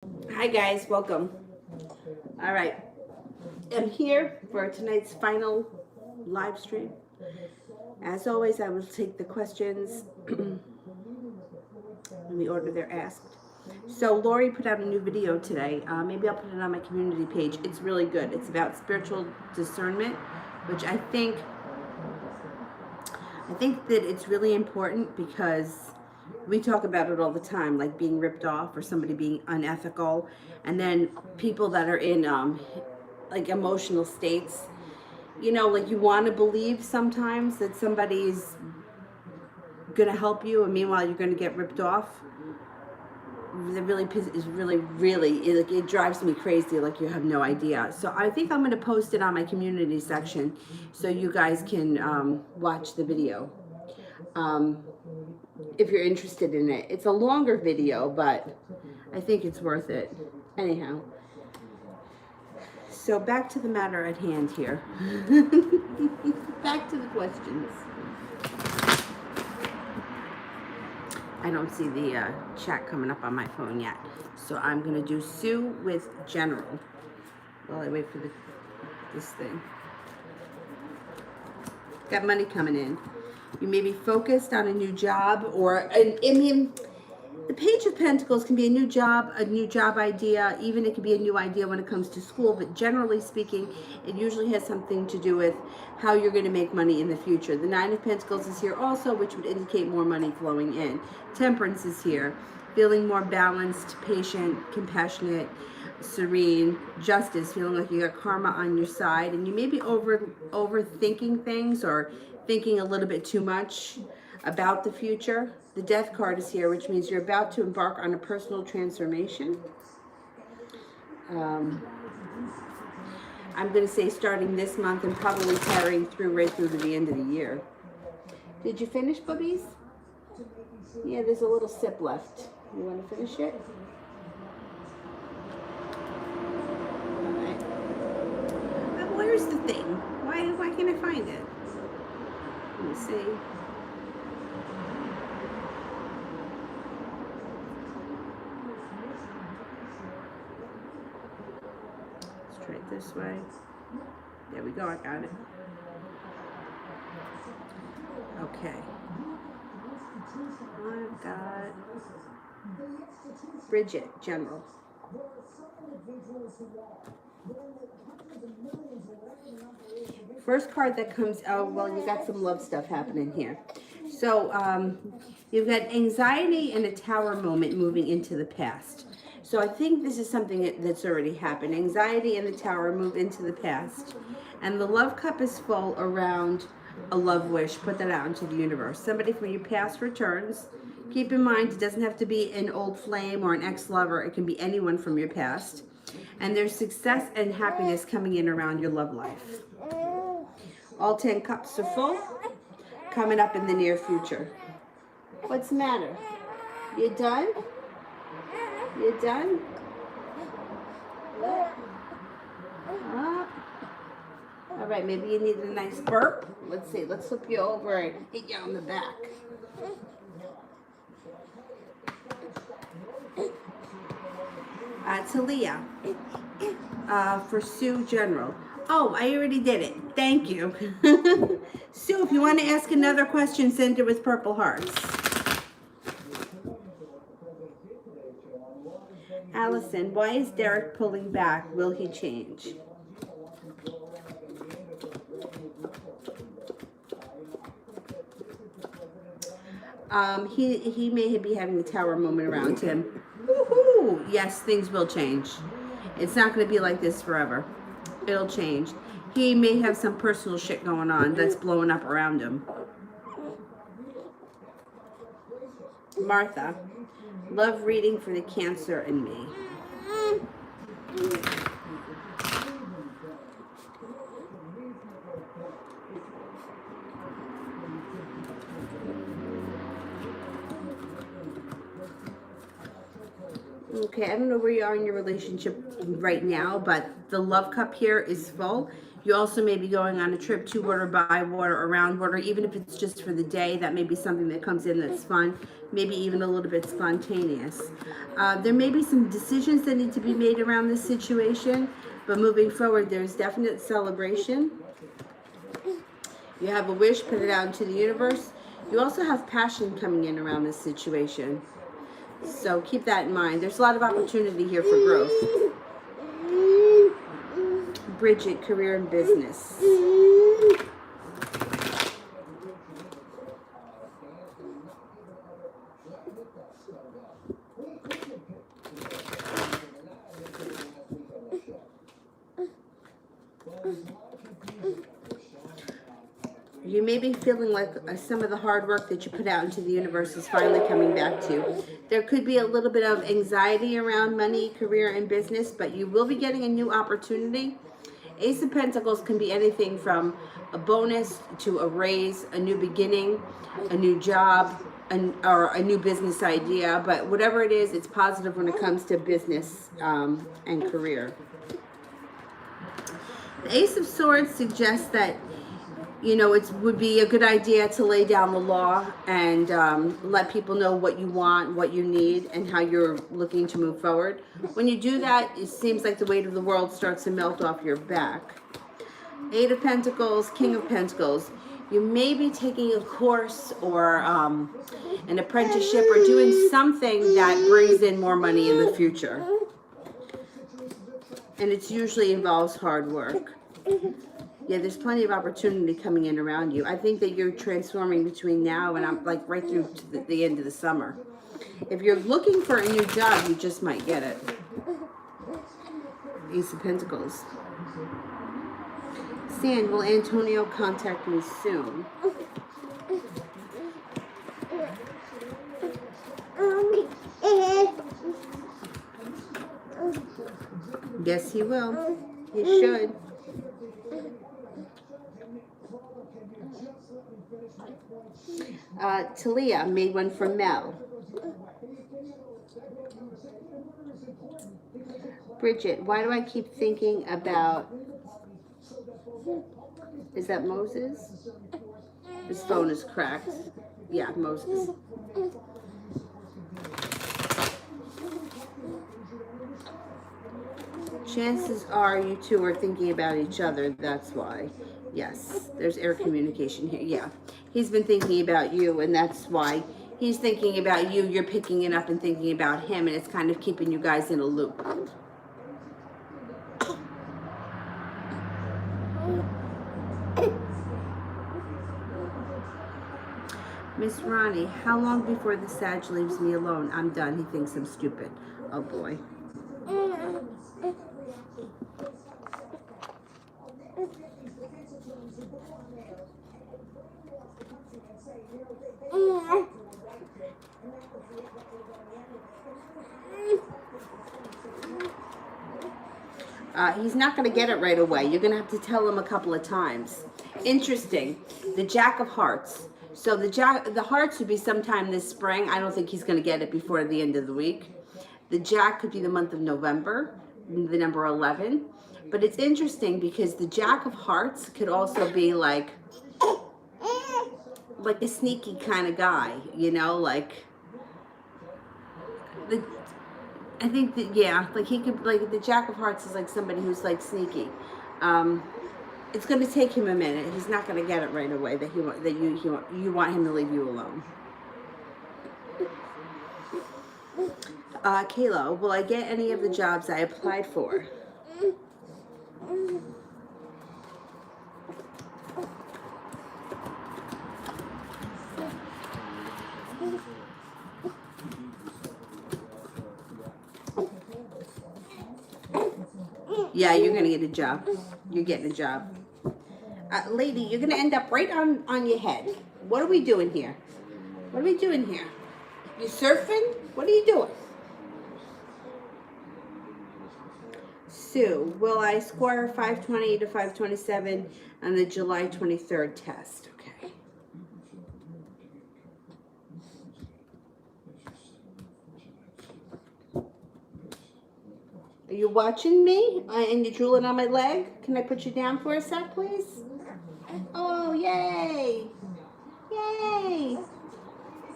Hi guys, welcome. All right, I'm here for tonight's final live stream. As always, I will take the questions in the order they're asked. So Lori put out a new video today. Maybe I'll put it on my community page. It's really good. It's about spiritual discernment, which I think that it's really important because we talk about it all the time, like being ripped off or somebody being unethical, and then people that are in like emotional states. Like you want to believe sometimes that somebody's gonna help you, and meanwhile you're gonna get ripped off. That really is really like it drives me crazy. Like you have no idea. So I think I'm gonna post it on my community section, so you guys can watch the video. Um, if you're interested in it. It's a longer video, but I think it's worth it. Anyhow, so back to the matter at hand here. Back to the questions. I don't see the chat coming up on my phone yet, so I'm going to do Sue with General while I wait for this thing. Got money coming in. You may be focused on a new job, or the Page of Pentacles can be a new job idea. Even it could be a new idea when it comes to school, but generally speaking, it usually has something to do with how you're going to make money in the future. The Nine of Pentacles is here also, which would indicate more money flowing in. Temperance is here, feeling more balanced, patient, compassionate, serene. Justice, feeling like you got karma on your side, and you may be overthinking things or thinking a little bit too much about the future. The Death card is here, which means you're about to embark on a personal transformation. I'm going to say starting this month and probably carrying through right through to the end of the year. Did you finish, bubbies? Yeah, there's a little sip left. You want to finish it? All right. Where's the thing? Why can't I find it? Let me see. Let's try it this way. There we go, I got it. Okay. I've got Bridget, General. First card that comes out, well, you got some love stuff happening here. So you've got anxiety and a tower moment moving into the past. So I think this is something that's already happened. Anxiety and the tower move into the past. And the love cup is full around a love wish. Put that out into the universe. Somebody from your past returns. Keep in mind, it doesn't have to be an old flame or an ex-lover. It can be anyone from your past. And there's success and happiness coming in around your love life. All 10 cups are full, coming up in the near future. What's the matter? You done? You done? All right, maybe you need a nice burp. Let's see, let's flip you over and hit you on the back. Talia, for Sue General. Oh, I already did it. Thank you. Sue, if you want to ask another question, send it with purple hearts. Allison, why is Derek pulling back? Will he change? He may be having a tower moment around him. Woohoo! Yes, things will change. It's not going to be like this forever. It'll change. He may have some personal shit going on that's blowing up around him. Martha, love reading for the Cancer in me. Okay, I don't know where you are in your relationship right now, but the love cup here is full. You also may be going on a trip to water, by water, around water, even if it's just for the day. That may be something that comes in that's fun, maybe even a little bit spontaneous. There may be some decisions that need to be made around this situation, but moving forward, there's definite celebration. You have a wish, put it out into the universe. You also have passion coming in around this situation. So keep that in mind. There's a lot of opportunity here for growth. Bridget, career and business. You may be feeling like some of the hard work that you put out into the universe is finally coming back to you. There could be a little bit of anxiety around money, career, and business, but you will be getting a new opportunity. Ace of Pentacles can be anything from a bonus to a raise, a new beginning, a new job, or a new business idea. But whatever it is, it's positive when it comes to business and career. The Ace of Swords suggests that, you know, it would be a good idea to lay down the law and let people know what you want, what you need, and how you're looking to move forward. When you do that, it seems like the weight of the world starts to melt off your back. Eight of Pentacles, King of Pentacles. You may be taking a course or an apprenticeship or doing something that brings in more money in the future. And it usually involves hard work. Yeah, there's plenty of opportunity coming in around you. I think that you're transforming between now and I'm like right through to the end of the summer. If you're looking for a new job, you just might get it. Ace of Pentacles. Sand, will Antonio contact me soon? Yes, he will. He should. Talia made one for Mel. Bridget, why do I keep thinking about... Is that Moses? His phone is cracked. Yeah, Moses. Chances are you two are thinking about each other. That's why. Yes, there's air communication here. Yeah, he's been thinking about you, and that's why he's thinking about you. You're picking it up and thinking about him, and it's kind of keeping you guys in a loop. Miss Ronnie, how long before the Sag leaves me alone? I'm done. He thinks I'm stupid. Oh boy. He's not going to get it right away. You're going to have to tell him a couple of times. Interesting. The Jack of Hearts. So the hearts would be sometime this spring. I don't think he's going to get it before the end of the week. The Jack could be the month of November, the number 11. But it's interesting because the Jack of Hearts could also be like a sneaky kind of guy, you know, like I think that, yeah, like he could, like the Jack of Hearts is like somebody who's like sneaky. It's going to take him a minute. He's not going to get it right away that you want him to leave you alone. Kayla, will I get any of the jobs I applied for? Yeah, you're going to get a job. You're getting a job. Lady, you're going to end up right on your head. What are we doing here? What are we doing here? You surfing? What are you doing? Sue, will I score 520 to 527 on the July 23rd test? Okay. Are you watching me? And you're drooling on my leg? Can I put you down for a sec, please? Oh, yay! Yay!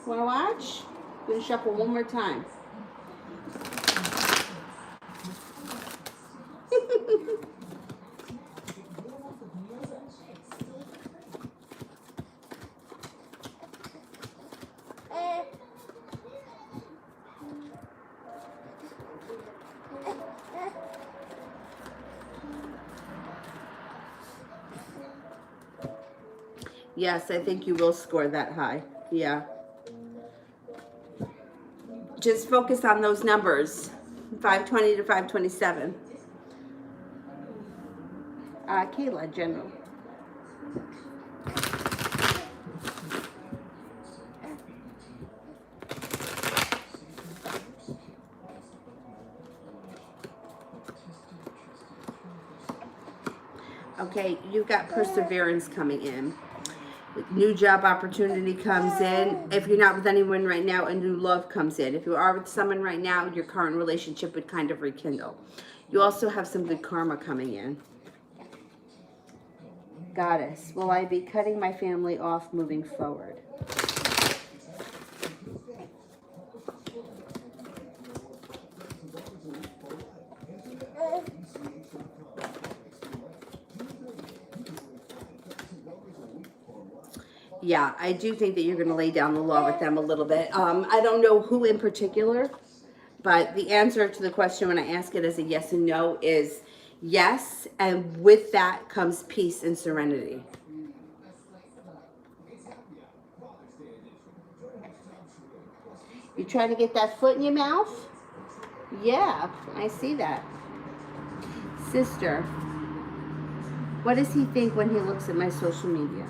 Wanna watch? I'm gonna shuffle one more time. Yes, I think you will score that high. Yeah. Just focus on those numbers. 520 to 527. Kayla, general. Okay, you've got perseverance coming in. New job opportunity comes in. If you're not with anyone right now, a new love comes in. If you are with someone right now, your current relationship would kind of rekindle. You also have some good karma coming in. Goddess, will I be cutting my family off moving forward? Yeah, I do think that you're going to lay down the law with them a little bit. I don't know who in particular, but the answer to the question when I ask it as a yes and no is yes, and with that comes peace and serenity. You trying to get that foot in your mouth? Yeah, I see that. Sister, what does he think when he looks at my social media?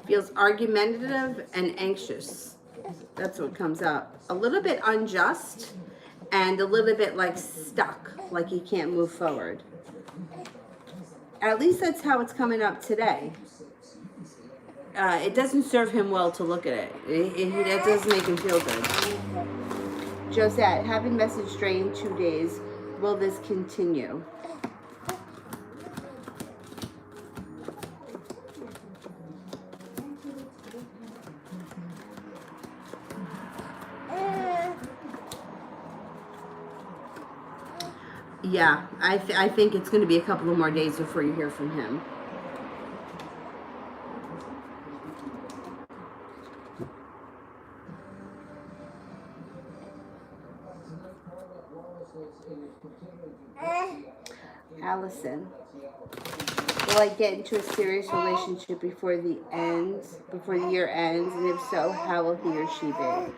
Feels argumentative and anxious. That's what comes up. A little bit unjust and a little bit like stuck, like he can't move forward. At least that's how it's coming up today. It doesn't serve him well to look at it. That doesn't make him feel good. Josette, having message drained 2 days. Will this continue? Yeah, I think it's going to be a couple of more days before you hear from him. Allison, will I get into a serious relationship before the year ends? And if so, how will he or she be?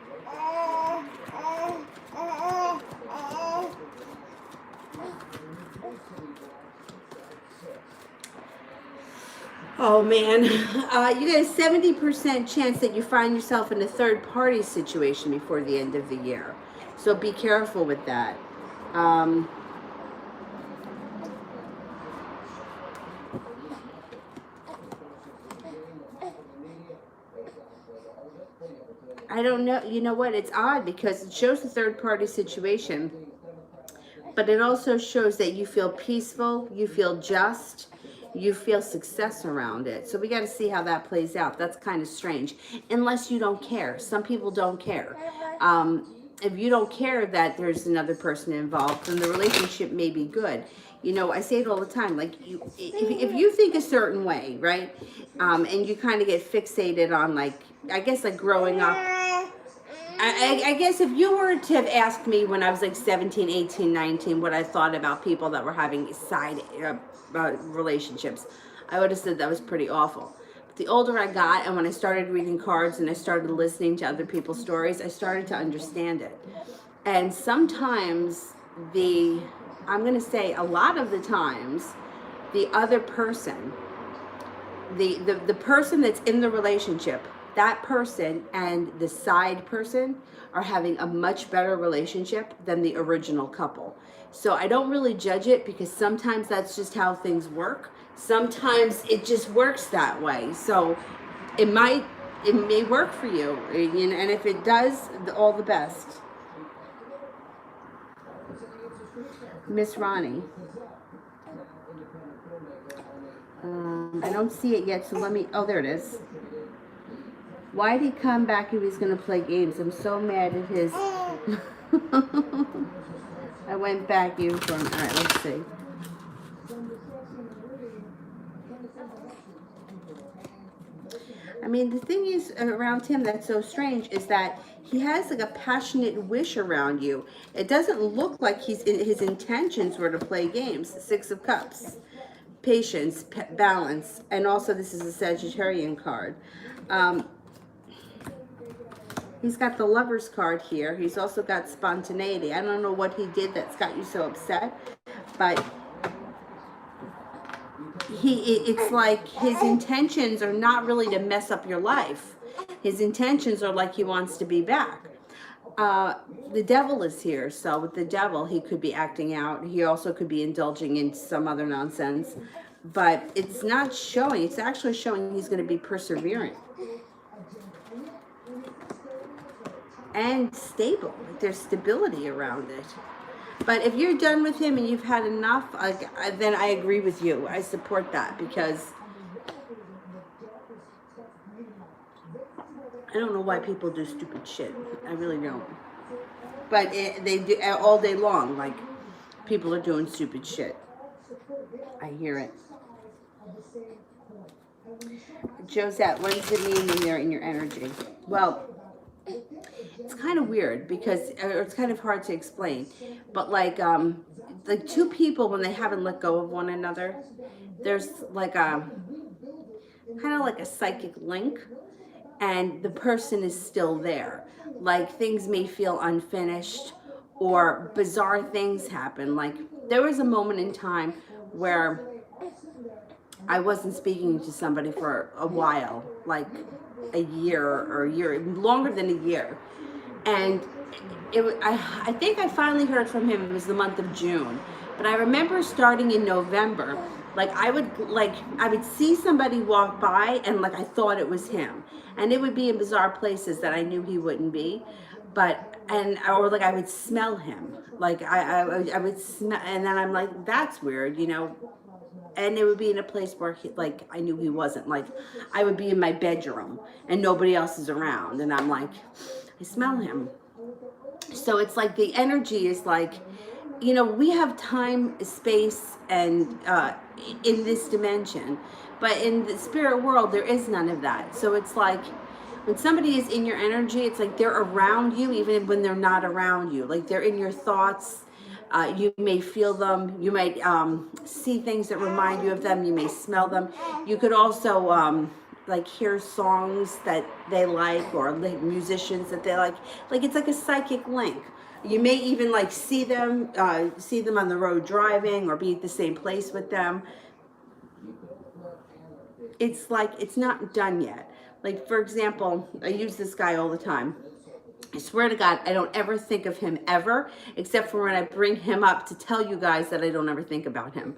Oh man, you got a 70% chance that you find yourself in a third party situation before the end of the year. So be careful with that. I don't know. You know what? It's odd because it shows a third party situation, but it also shows that you feel peaceful, you feel just, you feel success around it. So we got to see how that plays out. That's kind of strange. Unless you don't care. Some people don't care. If you don't care that there's another person involved, then the relationship may be good. You know, I say it all the time. Like, if you think a certain way, right, and you kind of get fixated on, like, I guess, like growing up. I guess if you were to have asked me when I was like 17, 18, 19, what I thought about people that were having side relationships, I would have said that was pretty awful. But the older I got, and when I started reading cards and I started listening to other people's stories, I started to understand it. And sometimes I'm going to say a lot of the times, the other person, the person that's in the relationship, that person and the side person are having a much better relationship than the original couple. So I don't really judge it because sometimes that's just how things work. Sometimes it just works that way. So it might, it may work for you, you know, and if it does, all the best. Miss Ronnie. I don't see it yet, so let me, oh, there it is. Why did he come back if he's going to play games? I'm so mad at his... I went back uniform. All right, let's see. I mean, the thing is around him that's so strange is that he has like a passionate wish around you. It doesn't look like his intentions were to play games. Six of Cups, patience, balance, and also this is a Sagittarian card. He's got the Lover's card here. He's also got spontaneity. I don't know what he did that's got you so upset, but it's like his intentions are not really to mess up your life. His intentions are like he wants to be back. The devil is here, so with the devil, he could be acting out. He also could be indulging in some other nonsense, but it's not showing. It's actually showing he's going to be perseverant and stable. There's stability around it. But if you're done with him and you've had enough, then I agree with you. I support that, because I don't know why people do stupid shit. I really don't. But they do all day long. Like, people are doing stupid shit. I hear it. Josette, what does it mean when they're in your energy? Well, it's kind of weird because, or it's kind of hard to explain, but like two people, when they haven't let go of one another, there's like a kind of like a psychic link, and the person is still there. Like, things may feel unfinished or bizarre things happen. Like, there was a moment in time where I wasn't speaking to somebody for a while, like a year or a year, longer than a year. And I think I finally heard from him. It was the month of June. But I remember starting in November, like I would see somebody walk by and like I thought it was him. And it would be in bizarre places that I knew he wouldn't be. Or like I would smell him. Like I would smell, and then I'm like, that's weird, you know. And it would be in a place where like I knew he wasn't. Like, I would be in my bedroom and nobody else is around, and I'm like, I smell him. So it's like the energy is like, you know, we have time, space, and in this dimension, but in the spirit world there is none of that. So it's like when somebody is in your energy, it's like they're around you even when they're not around you. Like, they're in your thoughts. You may feel them. You might see things that remind you of them. You may smell them. You could also like hear songs that they like, or like musicians that they like. Like, it's like a psychic link. You may even like see them on the road driving, or be at the same place with them. It's like it's not done yet. Like, for example, I use this guy all the time. I swear to God, I don't ever think of him ever, except for when I bring him up to tell you guys that I don't ever think about him.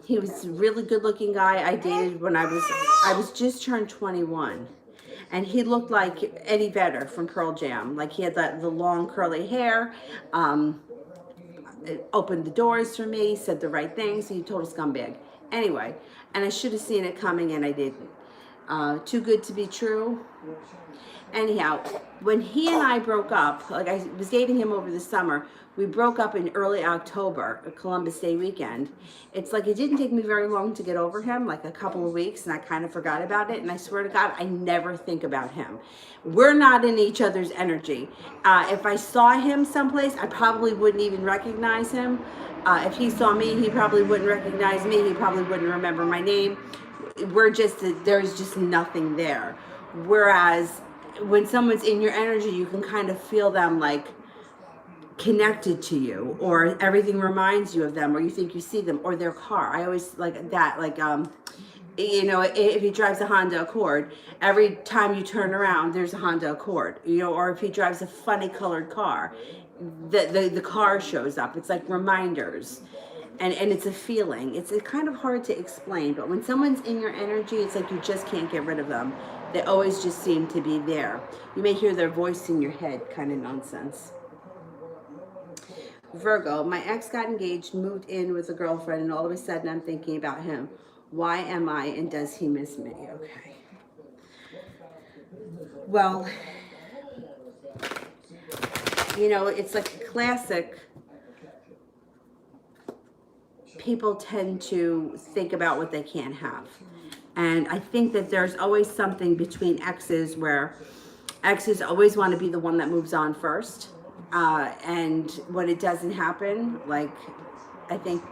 He was a really good looking guy I dated when I was just turned 21. And he looked like Eddie Vedder from Pearl Jam. Like, he had the long curly hair, opened the doors for me, said the right things. He total scumbag. Anyway, and I should have seen it coming and I didn't. Too good to be true. Anyhow, when he and I broke up, like I was dating him over the summer, we broke up in early October, a Columbus Day weekend. It's like it didn't take me very long to get over him, like a couple of weeks, and I kind of forgot about it. And I swear to God, I never think about him. We're not in each other's energy. If I saw him someplace, I probably wouldn't even recognize him. If he saw me, he probably wouldn't recognize me. He probably wouldn't remember my name. There's just nothing there. Whereas when someone's in your energy, you can kind of feel them like connected to you, or everything reminds you of them, or you think you see them, or their car. I always like that. Like, you know, if he drives a Honda Accord, every time you turn around, there's a Honda Accord, you know, or if he drives a funny colored car, the car shows up. It's like reminders. And it's a feeling. It's kind of hard to explain, but when someone's in your energy, it's like you just can't get rid of them. They always just seem to be there. You may hear their voice in your head, kind of nonsense. Virgo, my ex got engaged, moved in with a girlfriend, and all of a sudden I'm thinking about him. Why am I, and does he miss me? Okay. Well, you know, it's like a classic. People tend to think about what they can't have. And I think that there's always something between exes where exes always want to be the one that moves on first. And when it doesn't happen, like, I think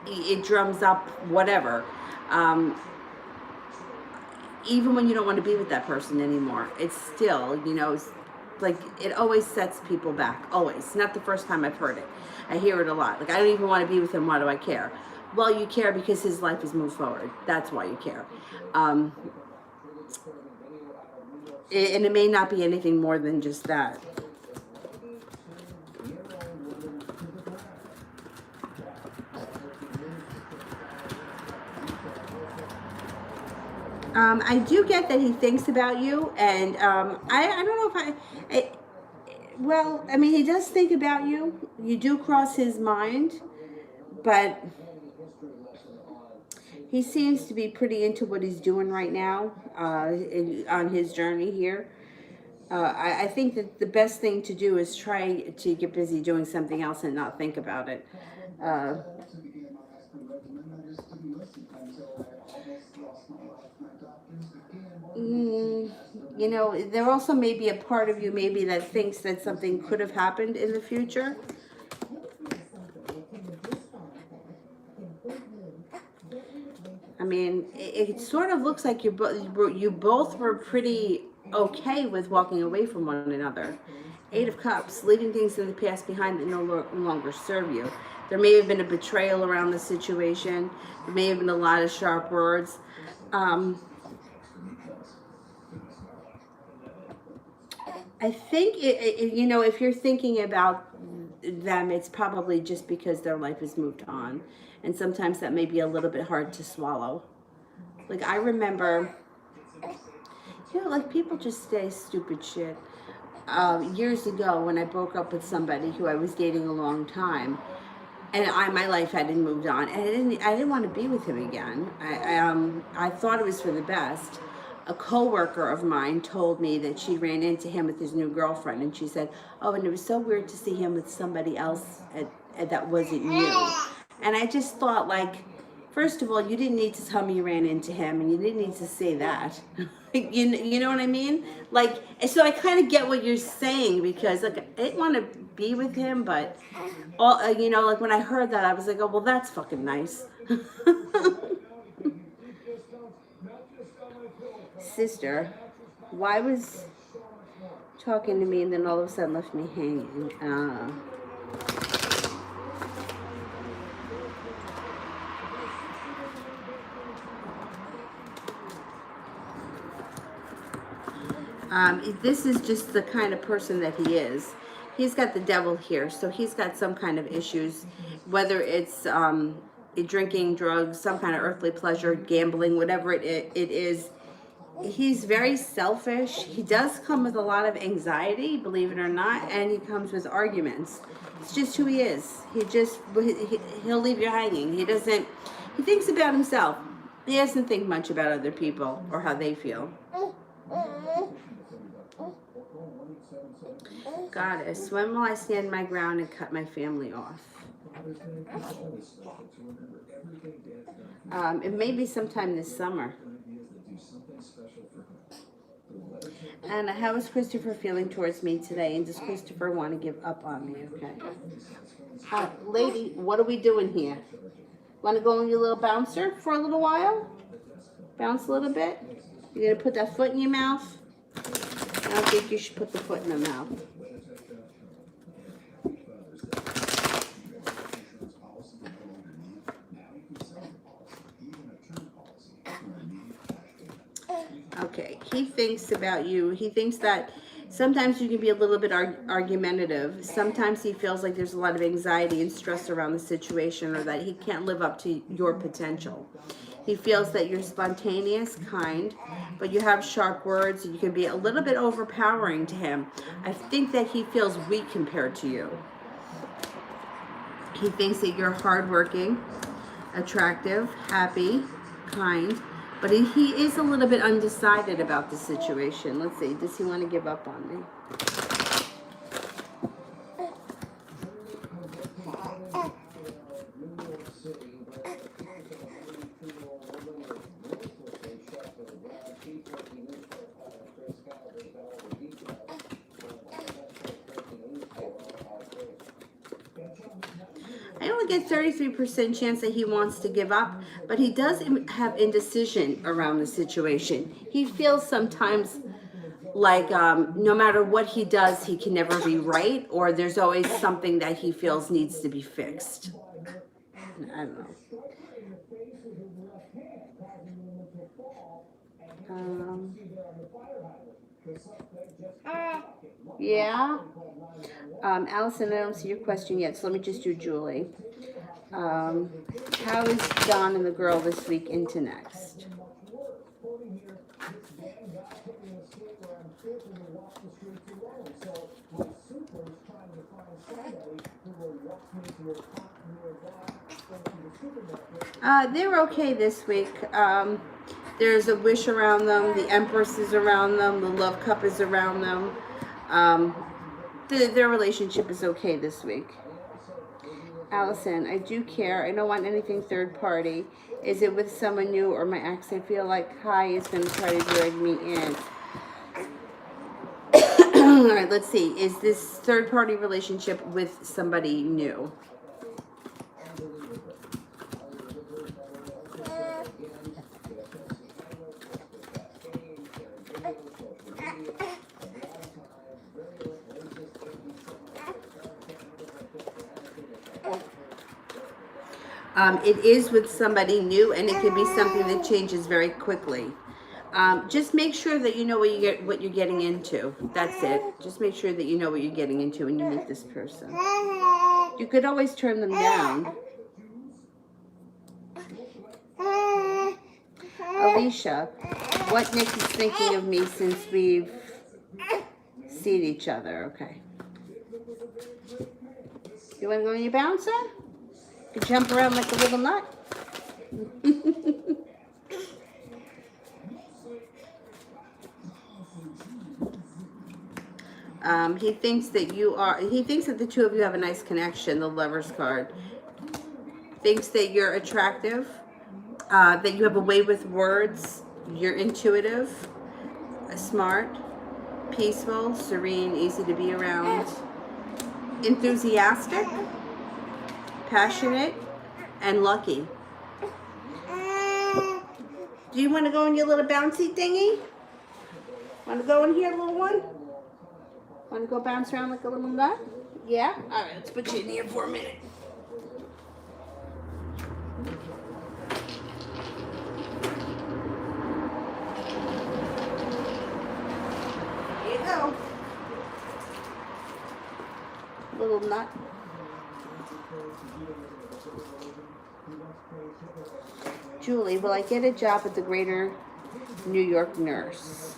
it drums up whatever. Even when you don't want to be with that person anymore, it's still, you know, like, it always sets people back. Always. It's not the first time I've heard it. I hear it a lot. Like, I don't even want to be with him. Why do I care? Well, you care because his life has moved forward. That's why you care. And it may not be anything more than just that. I do get that he thinks about you, and I don't know if well, I mean, he does think about you. You do cross his mind, but he seems to be pretty into what he's doing right now on his journey here. I think that the best thing to do is try to get busy doing something else and not think about it. You know, there also may be a part of you maybe that thinks that something could have happened in the future. I mean, it sort of looks like you both were pretty okay with walking away from one another. 8 of Cups, leaving things in the past behind that no longer serve you. There may have been a betrayal around the situation. There may have been a lot of sharp words. I think, you know, if you're thinking about them, it's probably just because their life has moved on. And sometimes that may be a little bit hard to swallow. Like, I remember, you know, like, people just say stupid shit. Years ago, when I broke up with somebody who I was dating a long time, and my life hadn't moved on, and I didn't want to be with him again. I thought it was for the best. A coworker of mine told me that she ran into him with his new girlfriend, and she said, "Oh, and it was so weird to see him with somebody else that wasn't you." And I just thought, like, first of all, you didn't need to tell me you ran into him, and you didn't need to say that. You know what I mean? Like, so I kind of get what you're saying, because, like, I didn't want to be with him, but all, you know, like, when I heard that, I was like, oh, well, that's fucking nice. Sister, why was talking to me and then all of a sudden left me hanging? This is just the kind of person that he is. He's got the devil here, so he's got some kind of issues, whether it's drinking, drugs, some kind of earthly pleasure, gambling, whatever it is. He's very selfish. He does come with a lot of anxiety, believe it or not, and he comes with arguments. It's just who he is. He'll leave you hanging. He thinks about himself. He doesn't think much about other people or how they feel. Goddess, when will I stand my ground and cut my family off? It may be sometime this summer. And how is Christopher feeling towards me today? And does Christopher want to give up on me? Okay. Lady, what are we doing here? Want to go on your little bouncer for a little while? Bounce a little bit? You're going to put that foot in your mouth? I don't think you should put the foot in the mouth. Okay, he thinks about you. He thinks that Sometimes you can be a little bit argumentative. Sometimes he feels like there's a lot of anxiety and stress around the situation, or that he can't live up to your potential. He feels that you're spontaneous, kind, but you have sharp words, and you can be a little bit overpowering to him. I think that he feels weak compared to you. He thinks that you're hardworking, attractive, happy, kind, but he is a little bit undecided about the situation. Let's see, does he want to give up on me? I only get 33% chance that he wants to give up, but he does have indecision around the situation. He feels sometimes like no matter what he does, he can never be right, or there's always something that he feels needs to be fixed. I don't know. Yeah. Allison, I don't see your question yet, so let me just do Julie. How is John and the girl this week into next? They're okay this week. There's a wish around them. The Empress is around them. The Love Cup is around them. Their relationship is okay this week. Allison, I do care. I don't want anything third party. Is it with someone new or my ex? I feel like Kai is going to try to drag me in. All right, let's see. Is this third party relationship with somebody new? It is with somebody new, and it can be something that changes very quickly. Just make sure that you know what you're getting into. That's it. Just make sure that you know what you're getting into when you meet this person. You could always turn them down. Alicia, what Nick is thinking of me since we've seen each other. Okay. You want to go in your bouncer? You jump around like a little nut? He thinks that the two of you have a nice connection, the Lover's card. Thinks that you're attractive, that you have a way with words, you're intuitive, smart, peaceful, serene, easy to be around, enthusiastic, passionate, and lucky. Do you want to go in your little bouncy thingy? Want to go in here, little one? Want to go bounce around like a little nut? Yeah? All right, let's put you in here for a minute. Here you go. Little nut. Julie, will I get a job at the Greater New York Nurse?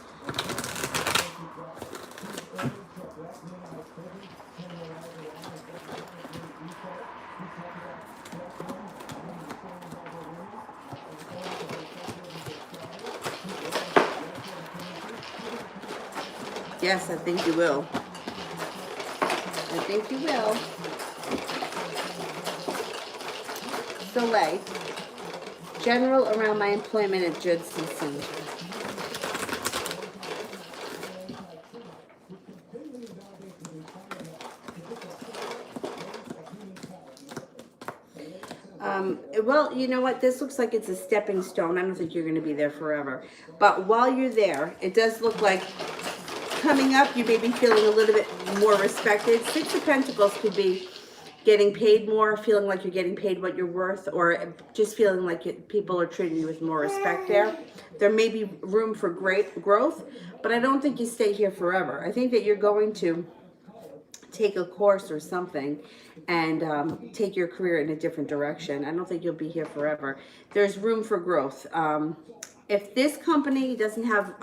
Yes, I think you will. I think you will. Soleil. General around my employment at Judson Center. Well, you know what? This looks like it's a stepping stone. I don't think you're going to be there forever. But while you're there, it does look like coming up, you may be feeling a little bit more respected. Six of Pentacles could be getting paid more, feeling like you're getting paid what you're worth, or just feeling like people are treating you with more respect there. There may be room for great growth, but I don't think you stay here forever. I think that you're going to take a course or something and take your career in a different direction. I don't think you'll be here forever. There's room for growth. If this company doesn't have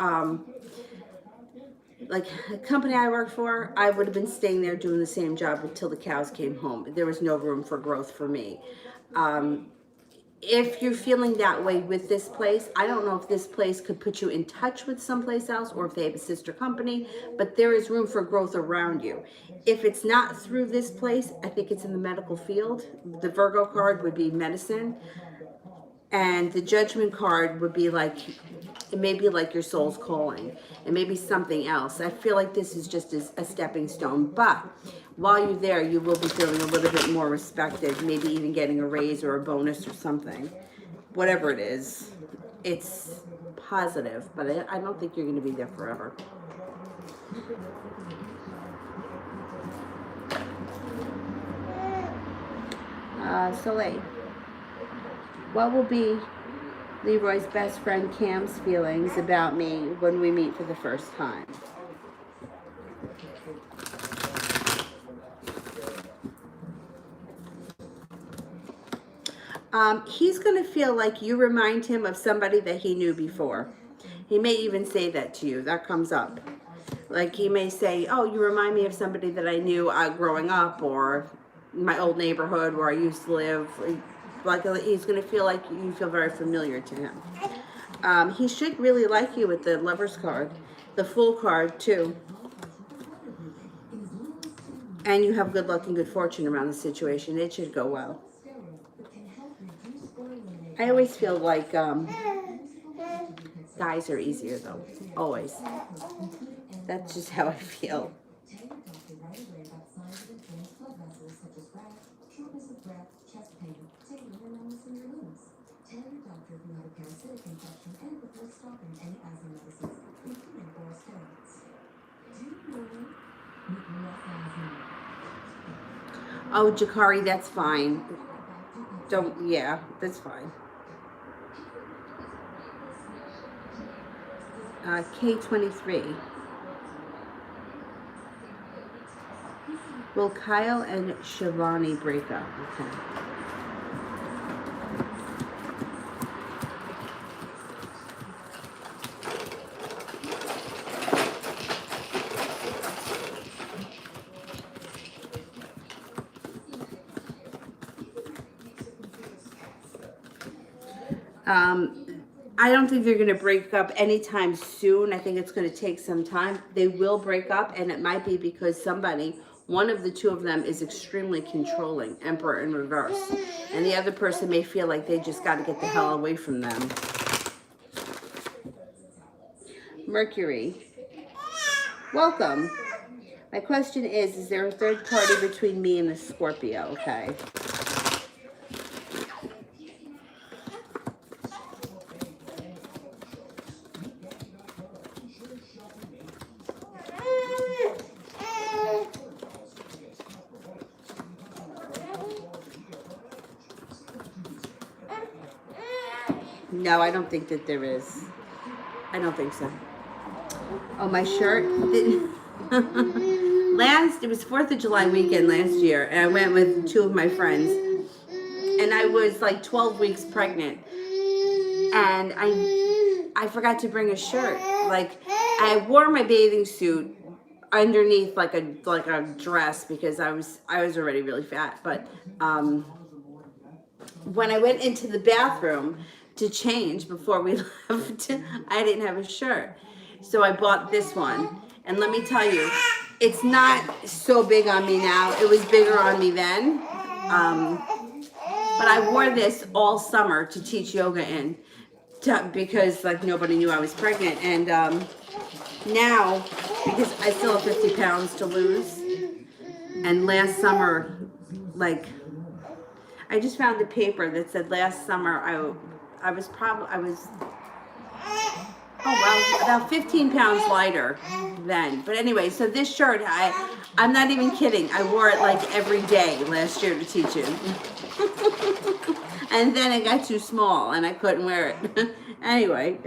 like a company I worked for, I would have been staying there doing the same job until the cows came home. There was no room for growth for me. If you're feeling that way with this place, I don't know if this place could put you in touch with someplace else or if they have a sister company, but there is room for growth around you. If it's not through this place, I think it's in the medical field. The Virgo card would be medicine, and the Judgment card would be like, it may be like your soul's calling. It may be something else. I feel like this is just a stepping stone, but while you're there, you will be feeling a little bit more respected, maybe even getting a raise or a bonus or something. Whatever it is, it's positive, but I don't think you're going to be there forever. Soleil. What will be Leroy's best friend Cam's feelings about me when we meet for the first time? He's going to feel like you remind him of somebody that he knew before. He may even say that to you. That comes up. Like he may say, oh, you remind me of somebody that I knew growing up, or my old neighborhood where I used to live. Like he's going to feel like you feel very familiar to him. He should really like you with the Lover's card, the Fool card too. And you have good luck and good fortune around the situation. It should go well. I always feel like guys are easier though. Always. That's just how I feel. Oh, Jakari, that's fine. Yeah, that's fine. K23. Will Kyle and Shivani break up? Okay. I don't think they're going to break up anytime soon. I think it's going to take some time. They will break up, and it might be because one of the two of them is extremely controlling, Emperor in reverse. And the other person may feel like they just got to get the hell away from them. Mercury. Welcome. My question is there a third party between me and the Scorpio? Okay. No, I don't think that there is. I don't think so. Oh, my shirt didn't. It was 4th of July weekend last year, and I went with two of my friends, and I was like 12 weeks pregnant, and I forgot to bring a shirt. Like, I wore my bathing suit underneath like a dress because I was already really fat, but when I went into the bathroom to change before we left, I didn't have a shirt. So I bought this one. And let me tell you, it's not so big on me now. It was bigger on me then. But I wore this all summer to teach yoga in because like nobody knew I was pregnant. And now, because I still have 50 pounds to lose. And last summer, like, I just found a paper that said last summer I was Oh, well, about 15 pounds lighter then. But anyway, so this shirt, I'm not even kidding. I wore it like every day last year to teach it. And then it got too small and I couldn't wear it. Anyway.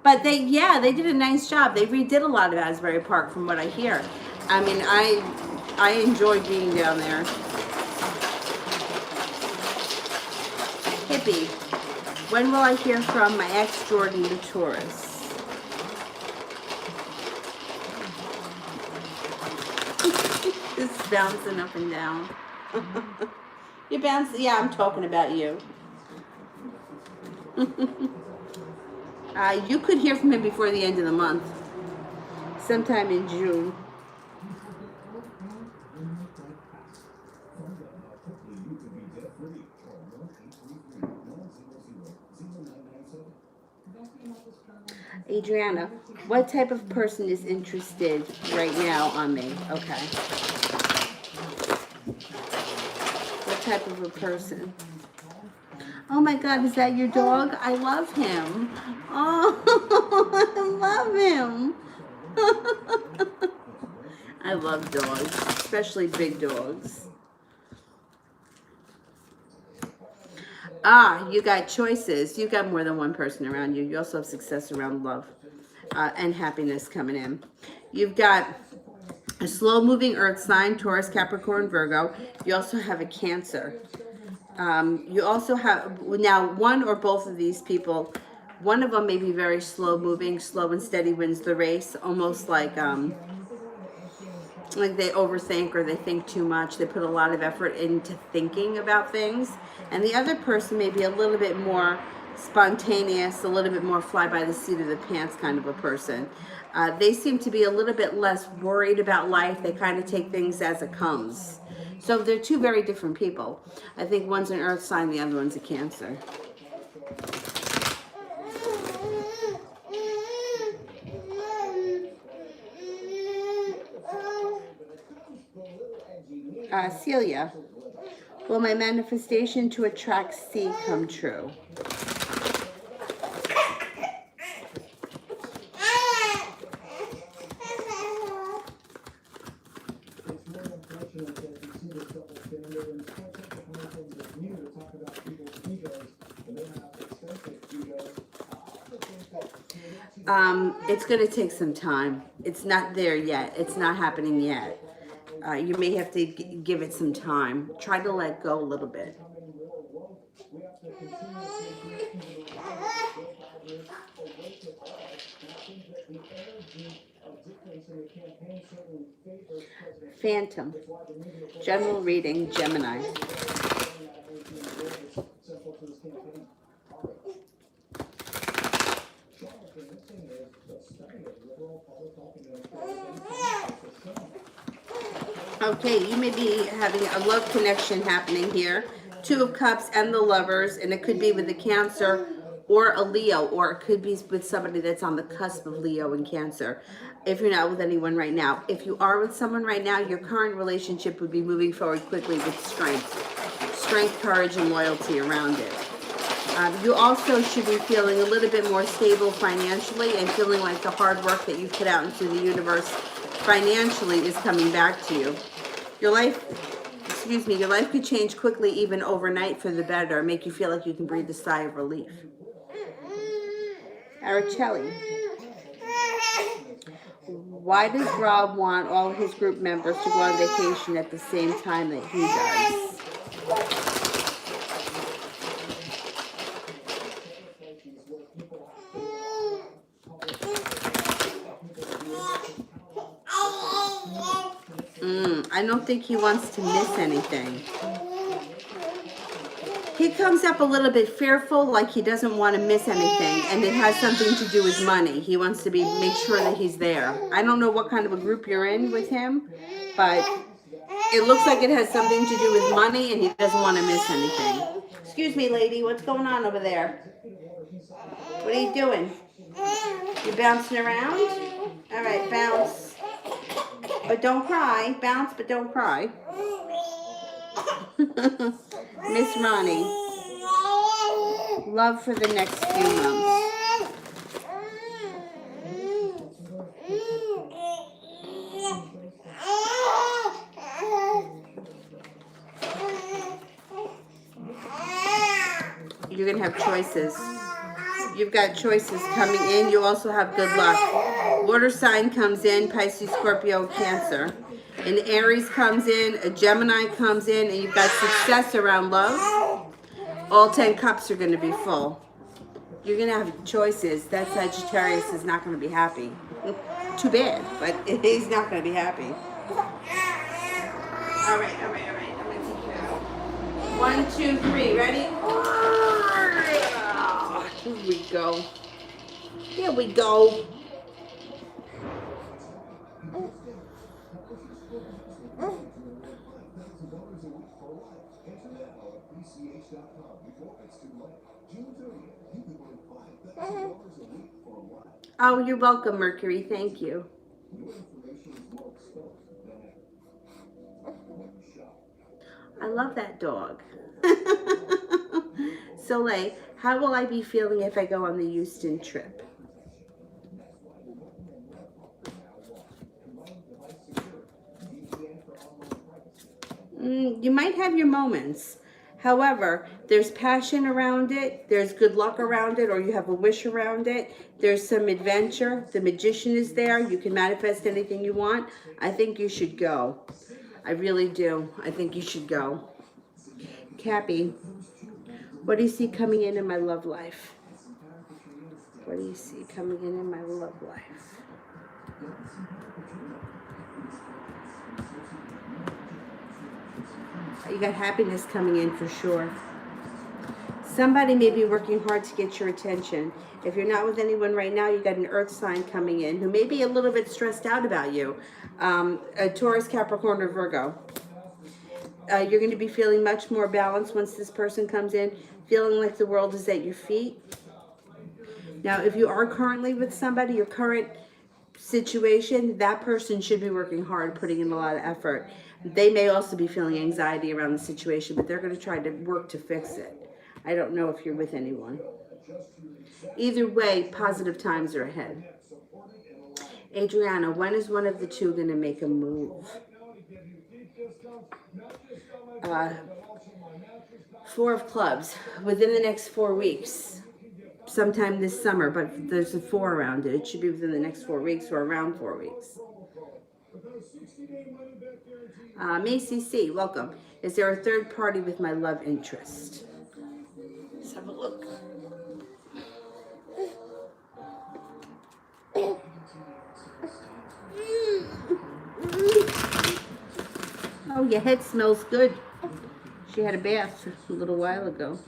But yeah, they did a nice job. They redid a lot of Asbury Park from what I hear. I mean, I enjoyed being down there. Hippie, when will I hear from my ex Jordan the Taurus? It's bouncing up and down. You bounce, yeah, I'm talking about you. You could hear from him before the end of the month, sometime in June. Adriana, what type of person is interested right now on me? Okay. What type of a person? Oh my God, is that your dog? I love him. Oh, I love him. I love dogs, especially big dogs. Ah, you got choices. You got more than one person around you. You also have success around love and happiness coming in. You've got a slow-moving earth sign, Taurus, Capricorn, Virgo. You also have a Cancer. You also have, now one or both of these people, one of them may be very slow-moving, slow and steady wins the race, almost like they overthink or they think too much. They put a lot of effort into thinking about things. And the other person may be a little bit more spontaneous, a little bit more fly by the seat of the pants kind of a person. They seem to be a little bit less worried about life. They kind of take things as it comes. So they're two very different people. I think one's an earth sign, the other one's a Cancer. Celia, will my manifestation to attract C come true? It's going to take some time. It's not there yet. It's not happening yet. You may have to give it some time. Try to let go a little bit. Phantom. General reading, Gemini. Okay, you may be having a love connection happening here. Two of Cups and the Lovers, and it could be with a Cancer or a Leo, or it could be with somebody that's on the cusp of Leo and Cancer. If you're not with anyone right now. If you are with someone right now, your current relationship would be moving forward quickly with strength, courage, and loyalty around it. You also should be feeling a little bit more stable financially and feeling like the hard work that you put out into the universe financially is coming back to you. Your life could change quickly, even overnight, for the better, make you feel like you can breathe a sigh of relief. Araceli, why does Rob want all his group members to go on vacation at the same time that he does? I don't think he wants to miss anything. He comes up a little bit fearful, like he doesn't want to miss anything, and it has something to do with money. He wants to make sure that he's there. I don't know what kind of a group you're in with him, but it looks like it has something to do with money, and he doesn't want to miss anything. Excuse me, lady, what's going on over there? What are you doing? You bouncing around? All right, bounce. But don't cry. Bounce, but don't cry. Miss Ronnie. Love for the next few months. you're going to have choices. You've got choices coming in. You also have good luck. Water sign comes in, Pisces, Scorpio, Cancer. An Aries comes in, a Gemini comes in, and you've got success around love. All 10 cups are going to be full. You're going to have choices. That Sagittarius is not going to be happy. Too bad, but he's not going to be happy. All right. I'm going to take you out. 1, 2, 3. Ready? Here we go. Here we go. Oh, you're welcome, Mercury. Thank you. I love that dog. Soleil, how will I be feeling if I go on the Houston trip? You might have your moments. However, there's passion around it, there's good luck around it, or you have a wish around it. There's some adventure. The magician is there. You can manifest anything you want. I think you should go. I really do. I think you should go. Cappy, what do you see coming in my love life? What do you see coming in my love life? You got happiness coming in for sure. Somebody may be working hard to get your attention. If you're not with anyone right now, you got an earth sign coming in who may be a little bit stressed out about you. A Taurus, Capricorn, or Virgo. You're going to be feeling much more balanced once this person comes in, feeling like the world is at your feet. Now, if you are currently with somebody, your current situation, that person should be working hard, putting in a lot of effort. They may also be feeling anxiety around the situation, but they're going to try to work to fix it. I don't know if you're with anyone. Either way, positive times are ahead. Adriana, when is one of the two going to make a move? 4 of clubs, within the next 4 weeks. Sometime this summer, but there's a 4 around it. It should be within the next 4 weeks or around 4 weeks. Macy C, welcome. Is there a third party with my love interest? Let's have a look. Oh, your head smells good. She had a bath a little while ago.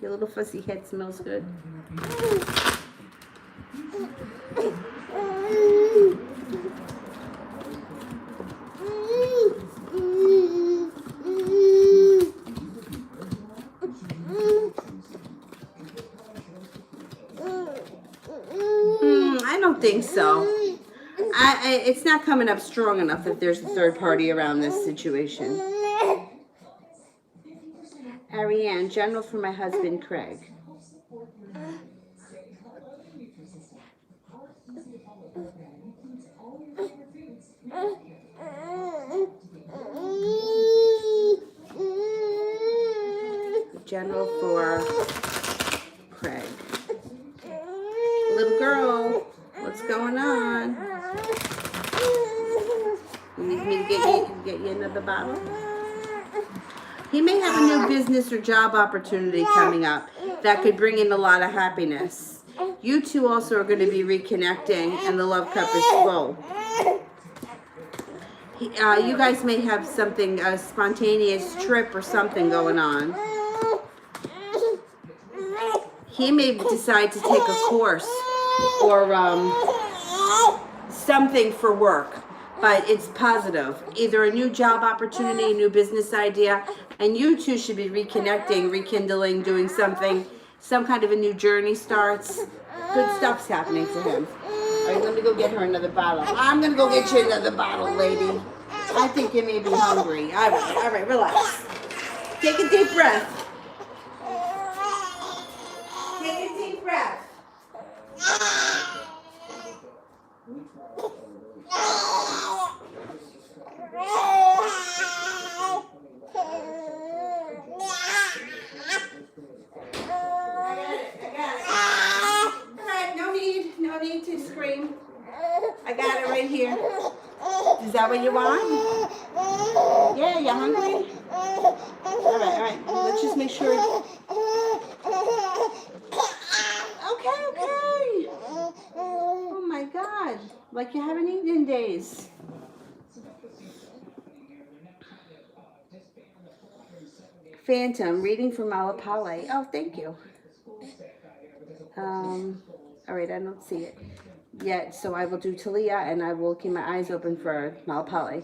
Your little fussy head smells good. I don't think so. It's not coming up strong enough that there's a third party around this situation. Ariane, general for my husband, Craig. General for Craig. Little girl, what's going on? You need me to get you another bottle? He may have a new business or job opportunity coming up that could bring in a lot of happiness. You two also are going to be reconnecting, and the love cup is full. You guys may have something, a spontaneous trip or something going on. He may decide to take a course or something for work, but it's positive. Either a new job opportunity, a new business idea, and you two should be reconnecting, rekindling, doing something, some kind of a new journey starts. Good stuff's happening for him. All right, let me go get her another bottle. I'm going to go get you another bottle, lady. I think you may be hungry. All right, relax. Take a deep breath. Take a deep breath. no need to scream. I got it right here. Is that what you want? Yeah, you hungry? All right. Let's just make sure. Okay. Oh my God. Like you haven't eaten in days. Phantom, reading from Malapale. Oh, thank you. All right, I don't see it yet, so I will do Talia, and I will keep my eyes open for Malapale.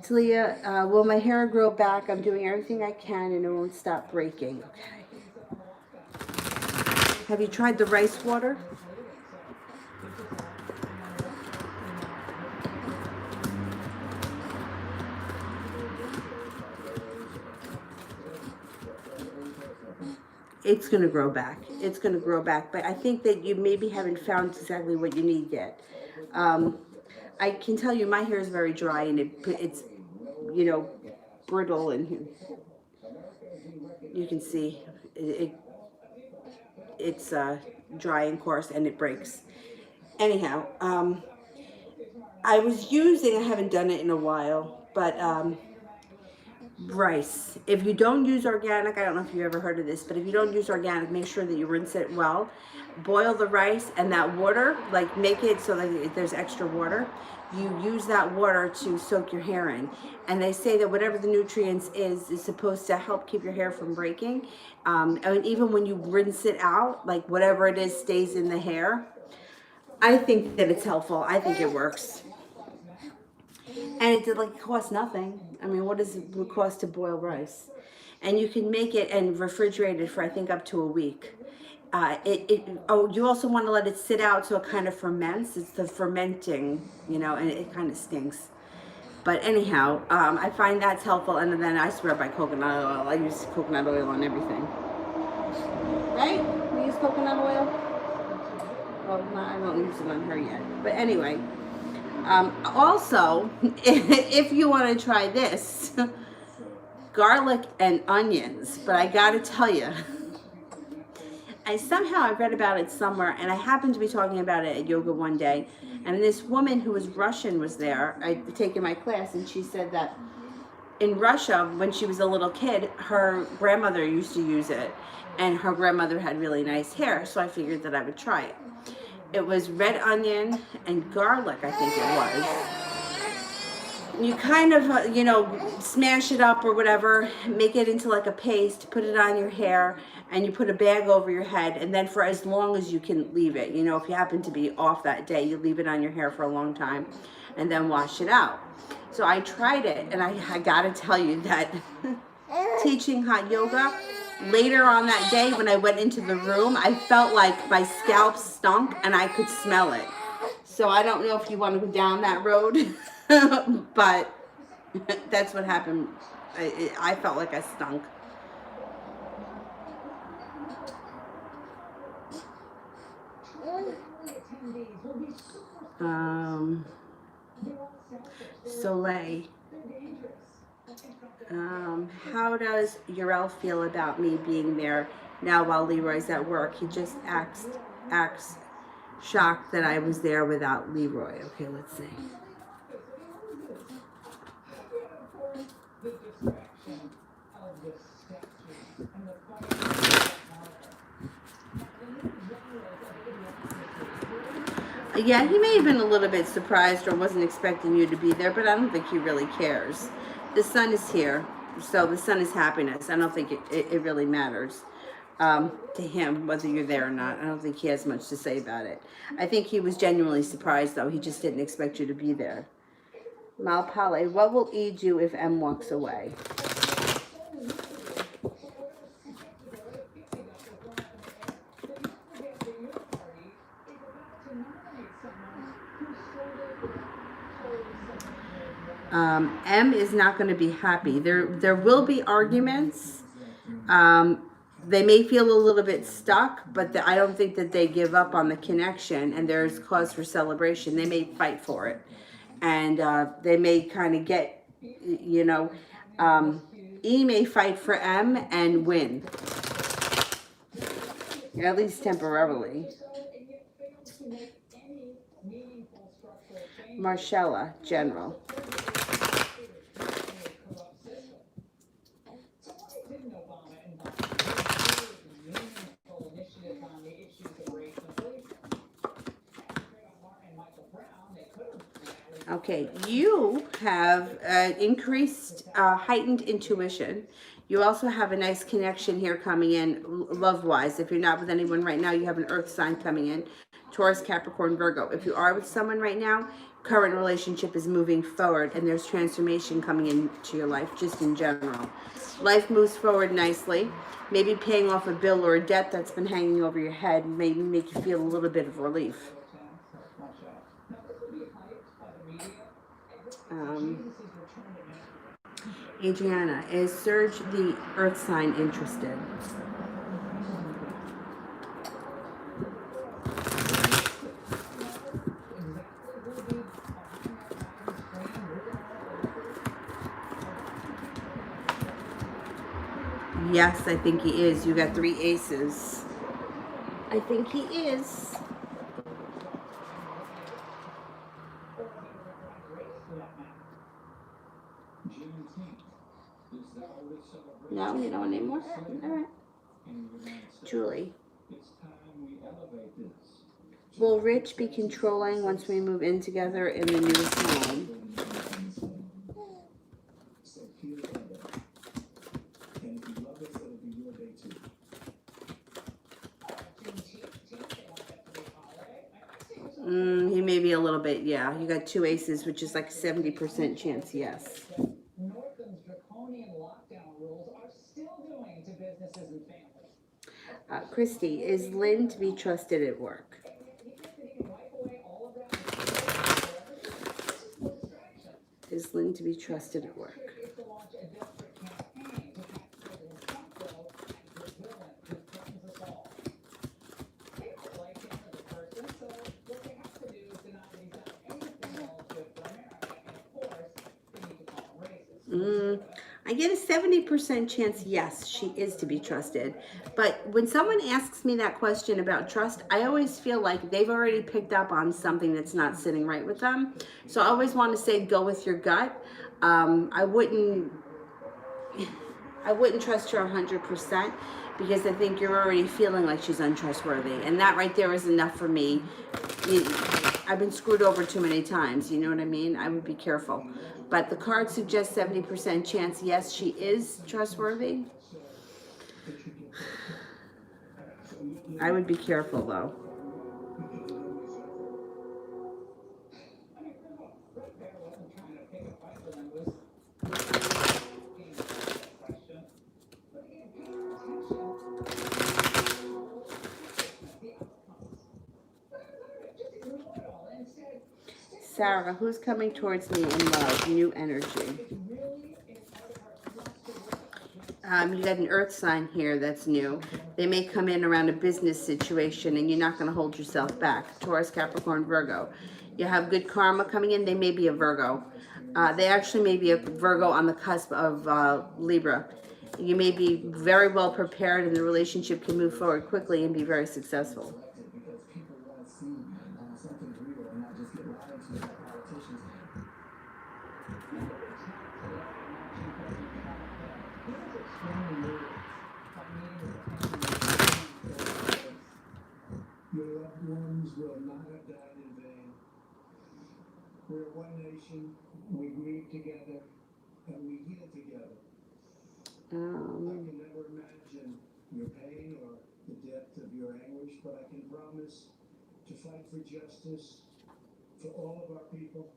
Talia, will my hair grow back? I'm doing everything I can, and it won't stop breaking. Okay. Have you tried the rice water? It's going to grow back. It's going to grow back. But I think that you maybe haven't found exactly what you need yet. I can tell you my hair is very dry and it's, you know, brittle, and you can see it's dry and coarse and it breaks. Anyhow, I haven't done it in a while, but rice. If you don't use organic, I don't know if you've ever heard of this, but if you don't use organic, make sure that you rinse it well. Boil the rice, and that water, like make it so that if there's extra water, you use that water to soak your hair in. And they say that whatever the nutrients is supposed to help keep your hair from breaking. And even when you rinse it out, like whatever it is stays in the hair. I think that it's helpful. I think it works. And it costs nothing. I mean, what does it cost to boil rice? And you can make it and refrigerate it for I think up to a week. You also want to let it sit out so it kind of ferments. It's the fermenting, you know, and it kind of stinks. But anyhow, I find that's helpful. And then I swear by coconut oil. I use coconut oil on everything. Right? We use coconut oil? Well, no, I don't use it on her yet. But anyway. Also, if you want to try this, garlic and onions, but I gotta tell you, I read about it somewhere, and I happened to be talking about it at yoga one day, and this woman who was Russian was there. I'd taken my class, and she said that in Russia, when she was a little kid, her grandmother used to use it, and her grandmother had really nice hair, so I figured that I would try it. It was red onion and garlic, I think it was. You kind of, smash it up or whatever, make it into like a paste, put it on your hair, and you put a bag over your head, and then for as long as you can leave it. You know, if you happen to be off that day, you leave it on your hair for a long time, and then wash it out. So I tried it, and I gotta tell you that teaching hot yoga, later on that day when I went into the room, I felt like my scalp stunk and I could smell it. So I don't know if you want to go down that road, but that's what happened. I felt like I stunk. Soleil. How does Urel feel about me being there now while Leroy's at work? He just acts shocked that I was there without Leroy. Okay, let's see. Yeah, he may have been a little bit surprised or wasn't expecting you to be there, but I don't think he really cares. The sun is here, so the sun is happiness. I don't think it really matters to him whether you're there or not. I don't think he has much to say about it. I think he was genuinely surprised, though. He just didn't expect you to be there. Malpale, what will E do if M walks away? M is not going to be happy. There will be arguments. They may feel a little bit stuck, but I don't think that they give up on the connection, and there's cause for celebration. They may fight for it, and they may kind of get, E may fight for M and win, at least temporarily. Marcella, general. Okay, you have increased, heightened intuition. You also have a nice connection here coming in, love-wise. If you're not with anyone right now, you have an earth sign coming in. Taurus, Capricorn, Virgo. If you are with someone right now, current relationship is moving forward, and there's transformation coming into your life, just in general. Life moves forward nicely. Maybe paying off a bill or a debt that's been hanging over your head, maybe make you feel a little bit of relief. Adriana, is Serge the earth sign interested? Yes, I think he is. You got 3 aces. I think he is. No, you don't want any more? All right. Julie. Will Rich be controlling once we move in together in the new home? He may be a little bit, yeah. You got 2 aces, which is like 70% chance, yes. Christy, is Lynn to be trusted at work? Is Lynn to be trusted at work? I get a 70% chance, yes, she is to be trusted. But when someone asks me that question about trust, I always feel like they've already picked up on something that's not sitting right with them. So I always want to say, go with your gut. I wouldn't trust her 100% because I think you're already feeling like she's untrustworthy. And that right there is enough for me. I've been screwed over too many times, you know what I mean? I would be careful. But the card suggests 70% chance, yes, she is trustworthy. I would be careful, though. Sarah, who's coming towards me in love? New energy. You got an earth sign here that's new. They may come in around a business situation and you're not going to hold yourself back. Taurus, Capricorn, Virgo. You have good karma coming in. They may be a Virgo. They actually may be a Virgo on the cusp of Libra. You may be very well prepared and the relationship can move forward quickly and be very successful. Will not have died in vain. We're one nation, we grieve together, and we heal together. I can never imagine your pain or the depth of your anguish, but I can promise to fight for justice for all of our people.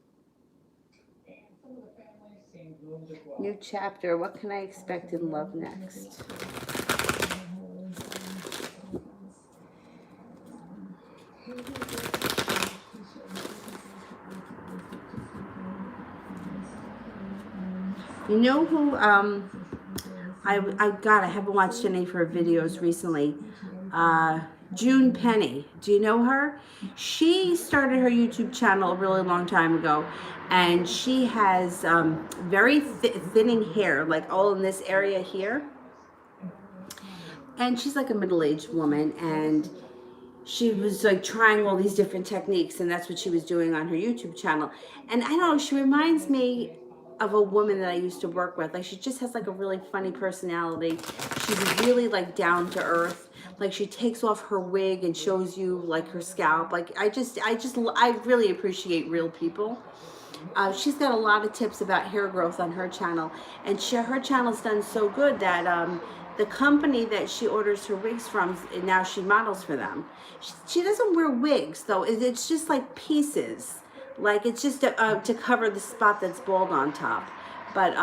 And some of the families seem moved as well. New chapter, what can I expect in love next? You know who, I haven't watched any of her videos recently. June Penny. Do you know her? She started her YouTube channel a really long time ago, and she has very thinning hair, like all in this area here. And she's like a middle-aged woman, and she was like trying all these different techniques, and that's what she was doing on her YouTube channel. And I don't know, she reminds me of a woman that I used to work with. Like, she just has like a really funny personality. She's really like down to earth. Like, she takes off her wig and shows you like her scalp. Like, I really appreciate real people. She's got a lot of tips about hair growth on her channel, and her channel's done so good that the company that she orders her wigs from, now she models for them. She doesn't wear wigs though. It's just like pieces, like it's just to cover the spot that's bald on top. But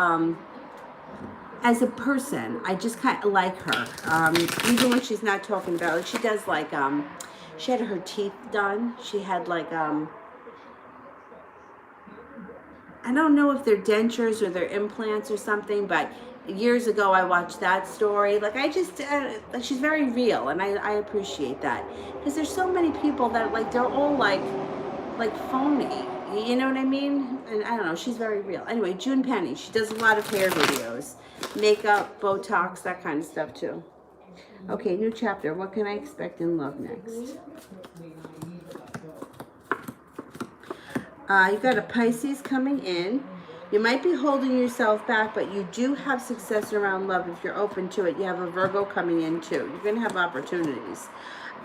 as a person, I just kind of like her. Even when she's not talking about, like, she does like she had her teeth done. She had like I don't know if they're dentures or they're implants or something, but years ago I watched that story. Like, I just, like, she's very real, and I appreciate that. Because there's so many people that, like, they're all, like phony. You know what I mean? And I don't know, she's very real. Anyway, June Penny, she does a lot of hair videos. Makeup, Botox, that kind of stuff, too. Okay, new chapter. What can I expect in love next? You've got a Pisces coming in. You might be holding yourself back, but you do have success around love if you're open to it. You have a Virgo coming in too. You're going to have opportunities.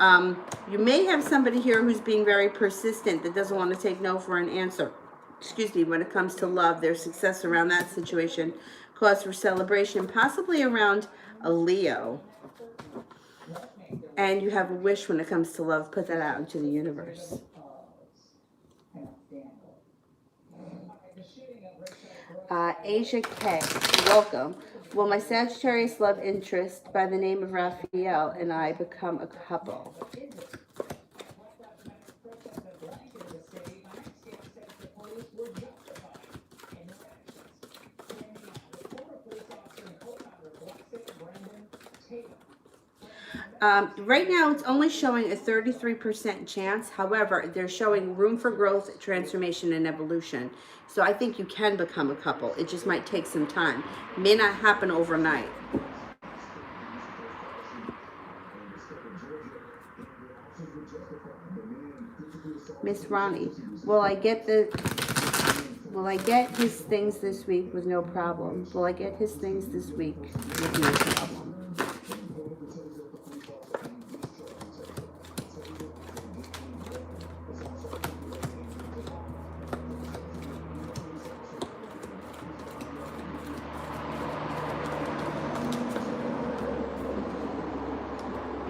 You may have somebody here who's being very persistent, that doesn't want to take no for an answer. Excuse me, when it comes to love, there's success around that situation. Cause for celebration, possibly around a Leo. And you have a wish when it comes to love. Put that out into the universe. Asia K, welcome. Will my Sagittarius love interest by the name of Raphael and I become a couple? Right now, it's only showing a 33% chance. However, they're showing room for growth, transformation, and evolution. So I think you can become a couple. It just might take some time. It may not happen overnight. Miss Ronnie, will I get his things this week with no problem? Will I get his things this week with no problem?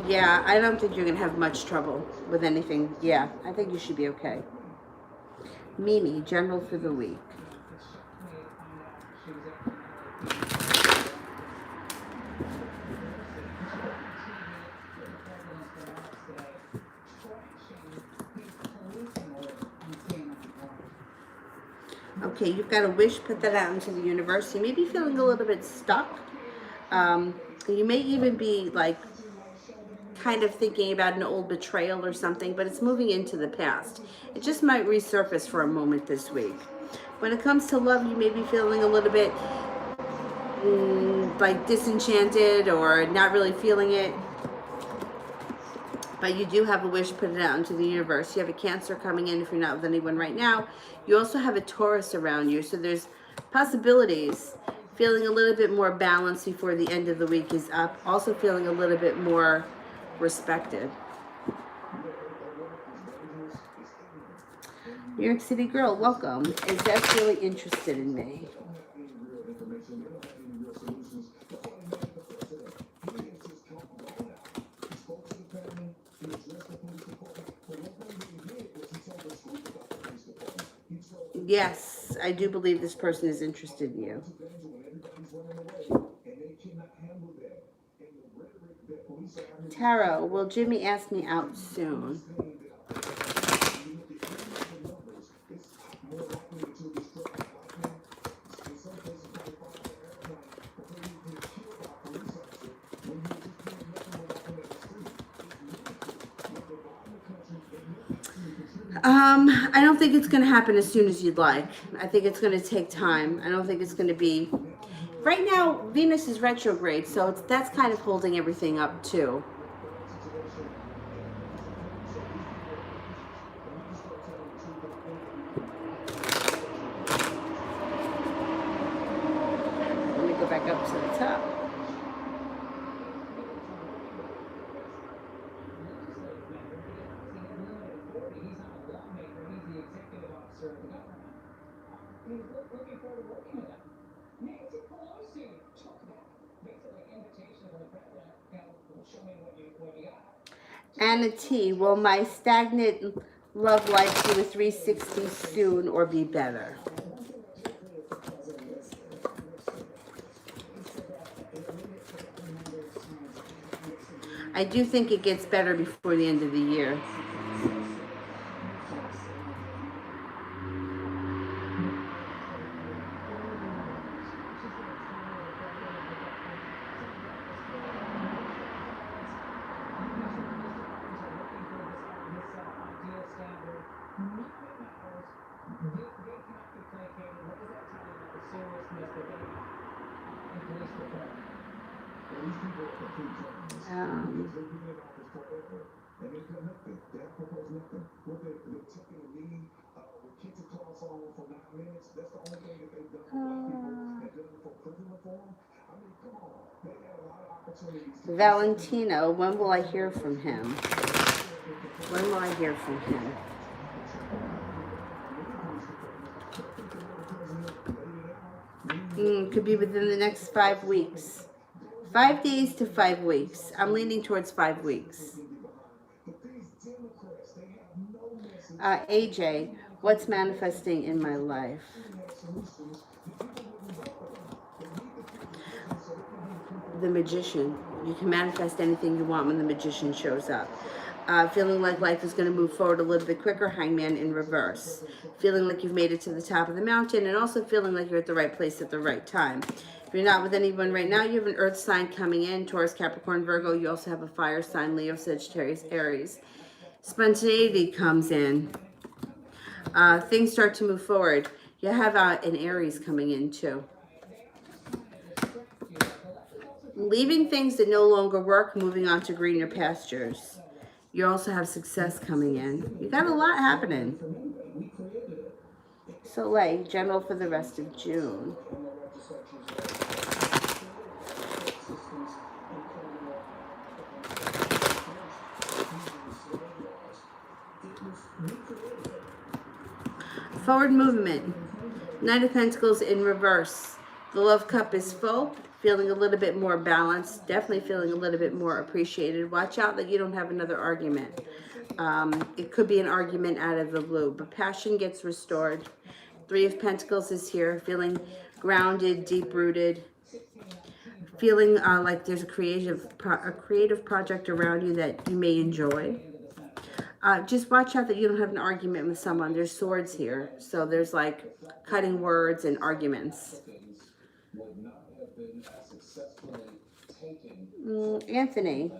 Yeah, I don't think you're going to have much trouble with anything. Yeah, I think you should be okay. Mimi, general for the week. Okay, you've got a wish. Put that out into the universe. You may be feeling a little bit stuck. You may even be like kind of thinking about an old betrayal or something, but it's moving into the past. It just might resurface for a moment this week. When it comes to love, you may be feeling a little bit like disenchanted or not really feeling it. But you do have a wish, put it out into the universe. You have a Cancer coming in if you're not with anyone right now. You also have a Taurus around you, so there's possibilities. Feeling a little bit more balanced before the end of the week is up. Also feeling a little bit more respected. New York City girl, welcome. Is that really interested in me? Yes, I do believe this person is interested in you. Tarot, will Jimmy ask me out soon? I don't think it's going to happen as soon as you'd like. I think it's going to take time. I don't think it's going to be... Right now, Venus is retrograde, so that's kind of holding everything up, too. up to the top. Anna T, will my stagnant love life do a 360 soon or be better? I do think it gets better before the end of the year. Valentino, when will I hear from him? When will I hear from him? Could be within the next 5 weeks. 5 days to 5 weeks. I'm leaning towards 5 weeks. AJ, what's manifesting in my life? The Magician. You can manifest anything you want when the Magician shows up. Feeling like life is going to move forward a little bit quicker, Hangman in reverse. Feeling like you've made it to the top of the mountain, and also feeling like you're at the right place at the right time. If you're not with anyone right now, you have an earth sign coming in, Taurus, Capricorn, Virgo. You also have a fire sign, Leo, Sagittarius, Aries. Spontaneity comes in. Things start to move forward. You have an Aries coming in too. Leaving things that no longer work, moving on to greener pastures. You also have success coming in. You got a lot happening. Soleil, general for the rest of June. Forward movement. Knight of Pentacles in reverse. The love cup is full. Feeling a little bit more balanced. Definitely feeling a little bit more appreciated. Watch out that you don't have another argument. It could be an argument out of the blue. But passion gets restored. 3 of Pentacles is here. Feeling grounded, deep-rooted. Feeling like there's a creative project around you that you may enjoy. Just watch out that you don't have an argument with someone. There's swords here. So there's like cutting words and arguments. Anthony.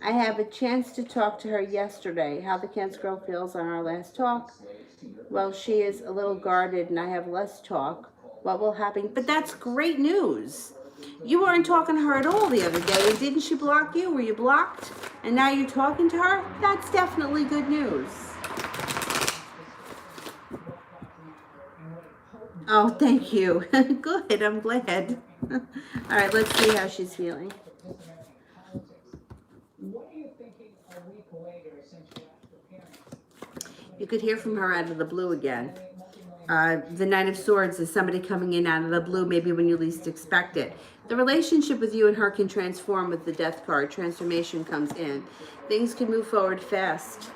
I have a chance to talk to her yesterday. How the Cancer girl feels on our last talk. Well, she is a little guarded and I have less talk. What will happen? But that's great news. You weren't talking to her at all the other day. And didn't she block you? Were you blocked? And now you're talking to her? That's definitely good news. Oh, thank you. Good, I'm glad. All right, let's see how she's feeling. You could hear from her out of the blue again. The Knight of Swords is somebody coming in out of the blue, maybe when you least expect it. The relationship with you and her can transform with the Death card. Transformation comes in. Things can move forward fast.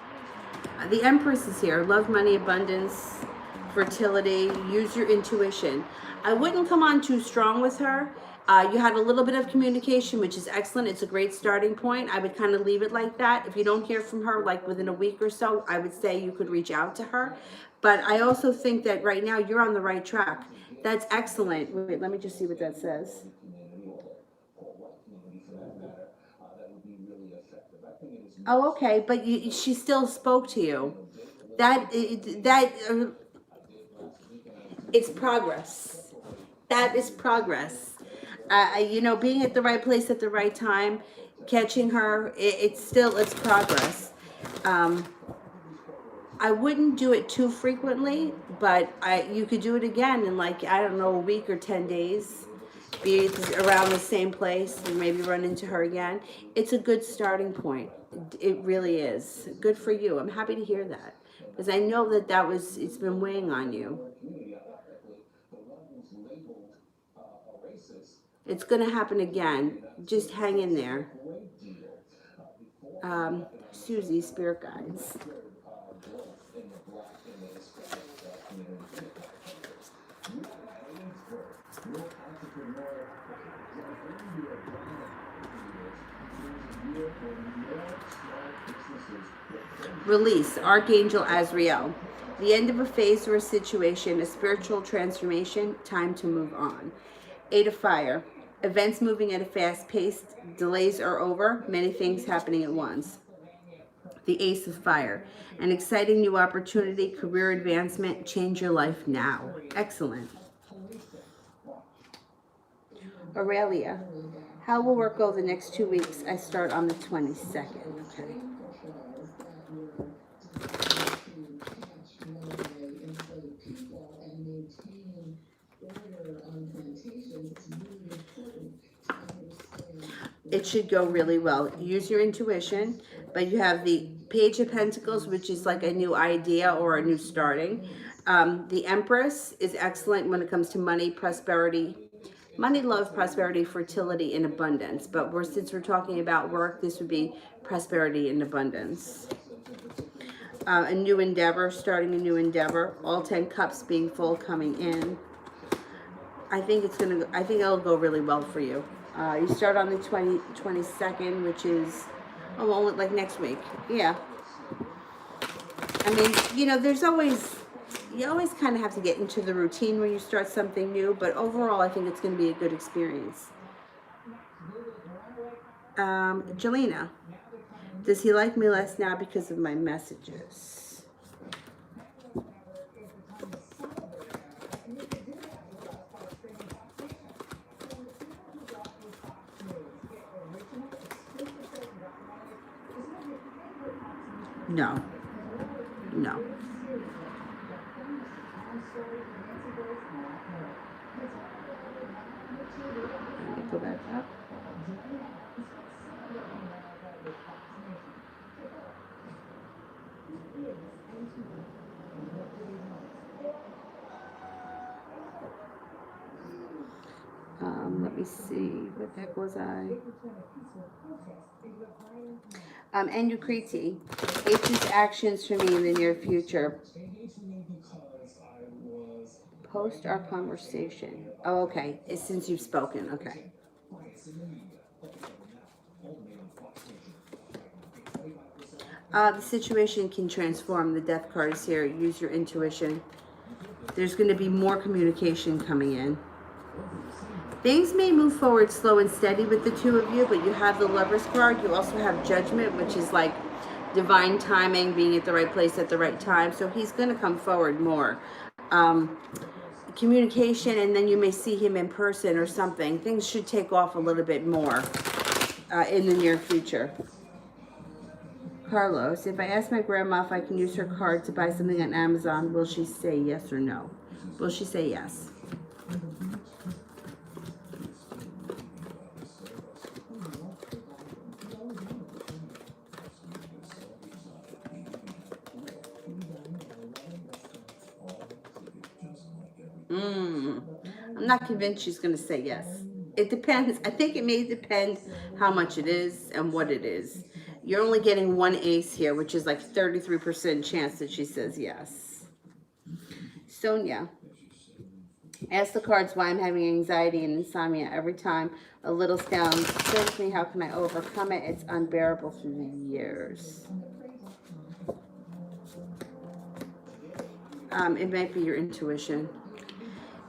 The Empress is here. Love, money, abundance, fertility. Use your intuition. I wouldn't come on too strong with her. You had a little bit of communication, which is excellent. It's a great starting point. I would kind of leave it like that. If you don't hear from her, like within a week or so, I would say you could reach out to her. But I also think that right now you're on the right track. That's excellent. Wait, let me just see what that says. Oh, okay, but she still spoke to you. It's progress. That is progress. You know, being at the right place at the right time, catching her, it's progress. I wouldn't do it too frequently, but you could do it again in like, I don't know, a week or 10 days. Be around the same place and maybe run into her again. It's a good starting point. It really is. Good for you. I'm happy to hear that. Because I know that it's been weighing on you. It's going to happen again. Just hang in there. Susie, spirit guides. Release, Archangel Azrael. The end of a phase or a situation, a spiritual transformation, time to move on. Eight of Fire. Events moving at a fast pace, delays are over, many things happening at once. The Ace of Fire. An exciting new opportunity, career advancement, change your life now. Excellent. Aurelia. How will work go the next 2 weeks? I start on the 22nd. Okay. It should go really well. Use your intuition, but you have the Page of Pentacles, which is like a new idea or a new starting. The Empress is excellent when it comes to money, prosperity. Money, love, prosperity, fertility, and abundance. But since we're talking about work, this would be prosperity and abundance. A new endeavor, starting a new endeavor. All 10 cups being full, coming in. I think it'll go really well for you. You start on the 22nd, which is only like next week. Yeah. I mean, you always kind of have to get into the routine when you start something new, but overall, I think it's going to be a good experience. Jelena, does he like me less now because of my messages? No. No. Let me go back up. Let me see. What the heck was I? And Ukriti, H's actions for me in the near future. Post our conversation. Oh, okay. It's since you've spoken. Okay. The situation can transform. The Death card is here. Use your intuition. There's going to be more communication coming in. Things may move forward slow and steady with the two of you, but you have the Lover's card. You also have Judgment, which is like divine timing, being at the right place at the right time. So he's going to come forward more. Communication, and then you may see him in person or something. Things should take off a little bit more in the near future. Carlos, if I ask my grandma if I can use her card to buy something on Amazon, will she say yes or no? Will she say yes? I'm not convinced she's going to say yes. It depends. I think it may depend how much it is and what it is. You're only getting one ace here, which is like 33% chance that she says yes. Sonia, ask the cards why I'm having anxiety and insomnia every time a little sound disturbs me. How can I overcome it? It's unbearable through the years. It might be your intuition.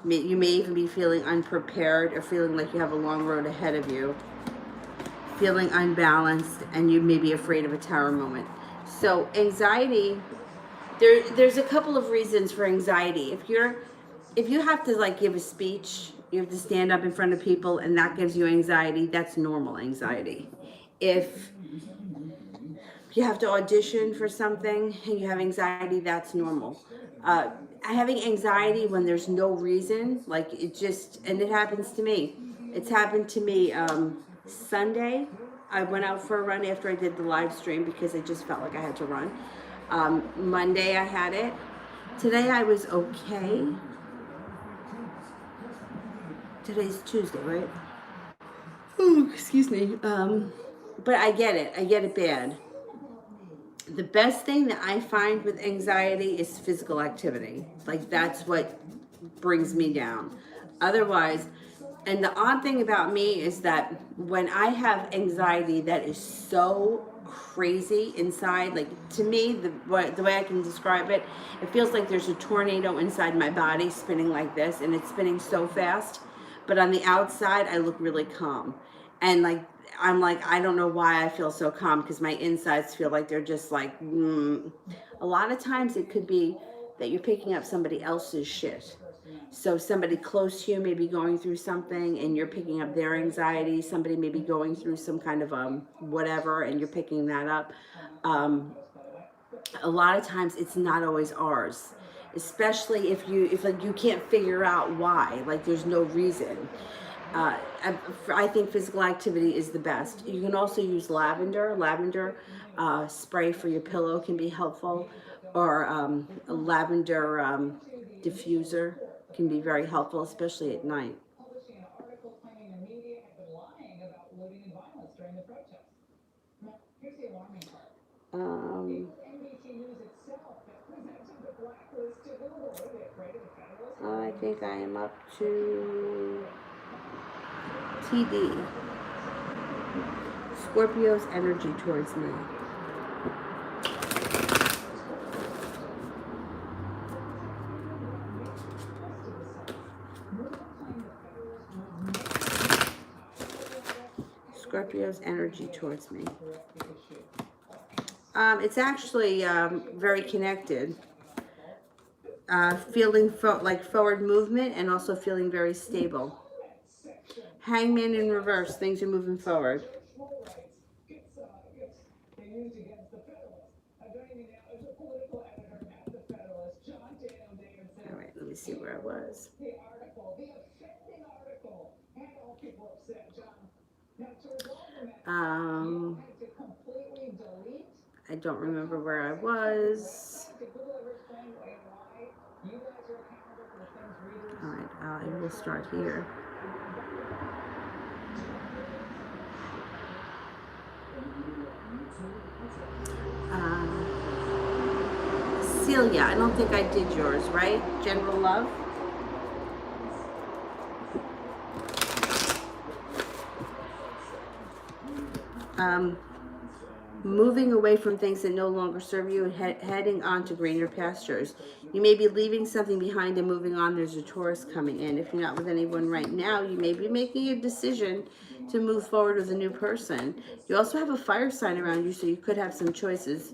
You may even be feeling unprepared or feeling like you have a long road ahead of you. Feeling unbalanced, and you may be afraid of a tower moment. So anxiety, there's a couple of reasons for anxiety. If you have to like give a speech, you have to stand up in front of people and that gives you anxiety, that's normal anxiety. If you have to audition for something and you have anxiety, that's normal. Having anxiety when there's no reason, like it just, and it happens to me. It's happened to me Sunday. I went out for a run after I did the live stream because I just felt like I had to run. Monday I had it. Today I was okay. Today's Tuesday, right? Oh, excuse me. But I get it. I get it bad. The best thing that I find with anxiety is physical activity. Like that's what brings me down. Otherwise, and the odd thing about me is that when I have anxiety that is so crazy inside, like to me, the way I can describe it, it feels like there's a tornado inside my body spinning like this, and it's spinning so fast. But on the outside, I look really calm. And like I'm like, I don't know why I feel so calm because my insides feel like they're just like, A lot of times it could be that you're picking up somebody else's shit. So somebody close to you may be going through something and you're picking up their anxiety. Somebody may be going through some kind of whatever and you're picking that up. A lot of times it's not always ours, especially if like you can't figure out why, like there's no reason. I think physical activity is the best. You can also use lavender. Lavender spray for your pillow can be helpful, or a lavender diffuser can be very helpful, especially at night. Um, I think I am up to TD. Scorpio's energy towards me. Scorpio's energy towards me. It's actually very connected. Feeling like forward movement and also feeling very stable. Hangman in reverse, things are moving forward. All right, let me see where I was. I don't remember where I was. All right, I will start here. Celia, I don't think I did yours, right? General love. Moving away from things that no longer serve you and heading on to greener pastures. You may be leaving something behind and moving on. There's a Taurus coming in. If you're not with anyone right now, you may be making a decision to move forward with a new person. You also have a fire sign around you, so you could have some choices.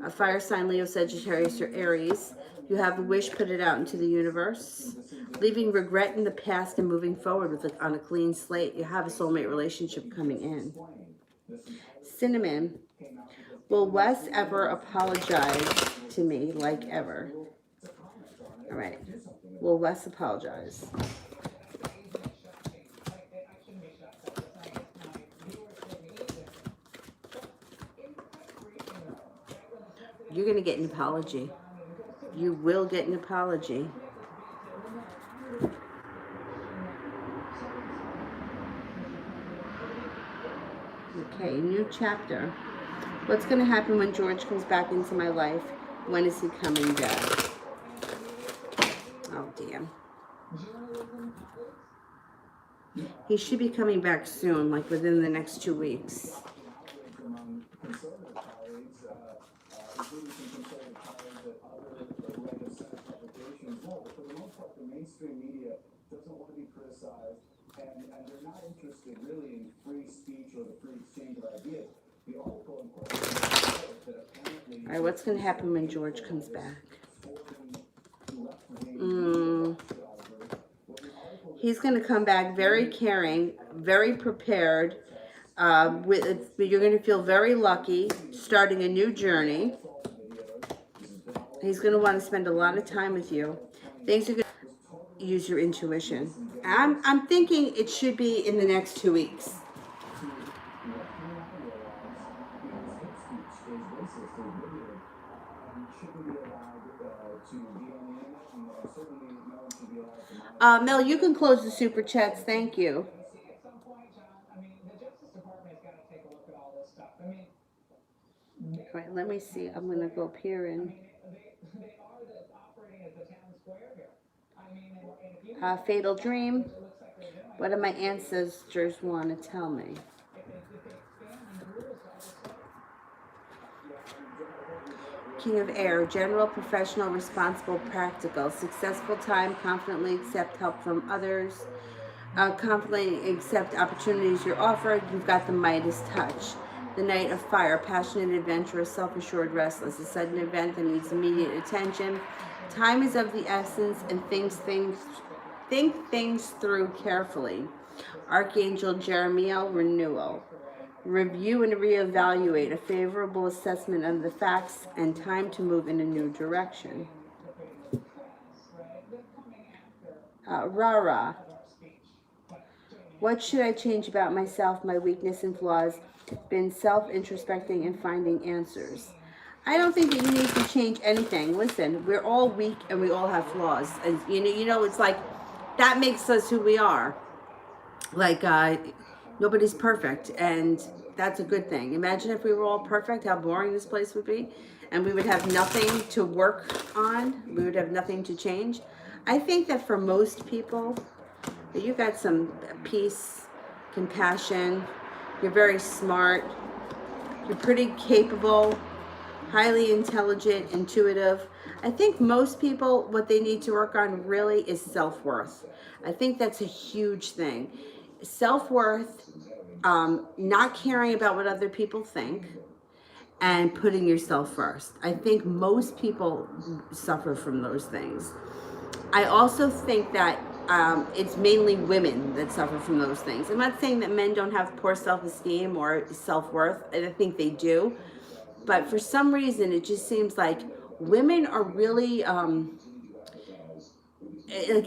A fire sign, Leo, Sagittarius, or Aries. You have a wish, put it out into the universe. Leaving regret in the past and moving forward on a clean slate. You have a soulmate relationship coming in. Cinnamon. Will Wes ever apologize to me like ever? All right. Will Wes apologize? You're going to get an apology. You will get an apology. Okay, new chapter. What's going to happen when George comes back into my life? When is he coming back? Oh, damn. He should be coming back soon, like within the next 2 weeks. And they're not interested really in free speech or the free exchange of ideas. All right, what's going to happen when George comes back? He's going to come back very caring, very prepared, You're going to feel very lucky starting a new journey. He's going to want to spend a lot of time with you. Things are going to use your intuition. I'm thinking it should be in the next 2 weeks. Mel, you can close the super chats. Thank you. All right, let me see. I'm going to go up here and Fatal Dream. What do my ancestors want to tell me? King of Air, general, professional, responsible, practical, successful time, confidently accept help from others, confidently accept opportunities you're offered. You've got the Midas touch. The Knight of Fire, passionate, adventurous, self-assured, restless, a sudden event that needs immediate attention. Time is of the essence, and think things through carefully. Archangel Jeremiel, renewal. Review and reevaluate, a favorable assessment of the facts, and time to move in a new direction. Rara. What should I change about myself, my weakness and flaws? Been self-introspecting and finding answers. I don't think that you need to change anything. Listen, we're all weak and we all have flaws. And you know, it's like that makes us who we are. Like nobody's perfect, and that's a good thing. Imagine if we were all perfect, how boring this place would be, and we would have nothing to work on. We would have nothing to change. I think that for most people, that you got some peace, compassion. You're very smart. You're pretty capable, highly intelligent, intuitive. I think most people, what they need to work on really is self-worth. I think that's a huge thing. Self-worth, not caring about what other people think, and putting yourself first. I think most people suffer from those things. I also think that it's mainly women that suffer from those things. I'm not saying that men don't have poor self-esteem or self-worth. I think they do. But for some reason, it just seems like women are really, like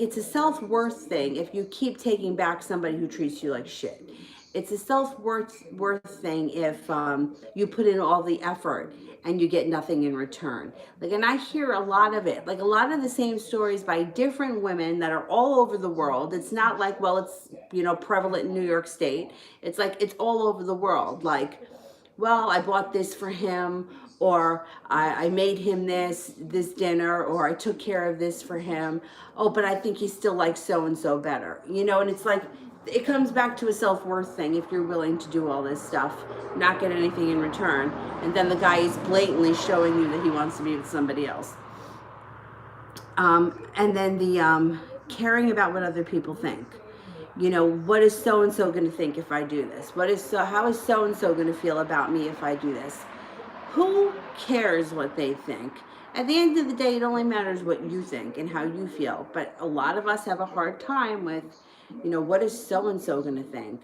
it's a self-worth thing if you keep taking back somebody who treats you like shit. It's a self-worth thing if you put in all the effort and you get nothing in return. Like, and I hear a lot of it, like a lot of the same stories by different women that are all over the world. It's not like, well, it's, you know, prevalent in New York State. It's like, it's all over the world. Like, well, I bought this for him, or I made him this dinner, or I took care of this for him. Oh, but I think he still likes so-and-so better. You know, and it's like, it comes back to a self-worth thing if you're willing to do all this stuff, not get anything in return, and then the guy is blatantly showing you that he wants to be with somebody else. And then the caring about what other people think. You know, what is so-and-so going to think if I do this? How is so-and-so going to feel about me if I do this? Who cares what they think? At the end of the day, it only matters what you think and how you feel. But a lot of us have a hard time with, you know, what is so-and-so going to think?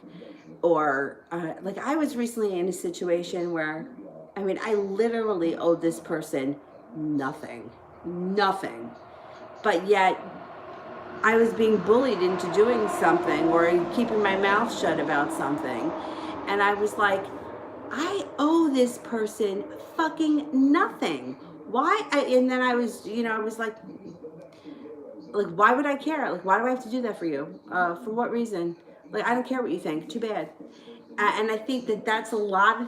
Or, like, I was recently in a situation where, I mean, I literally owed this person nothing. But yet, I was being bullied into doing something or keeping my mouth shut about something. And I was like, I owe this person fucking nothing. Why? And then I was, you know, I was like, why would I care? Like, why do I have to do that for you? For what reason? Like, I don't care what you think. Too bad. And I think that that's a lot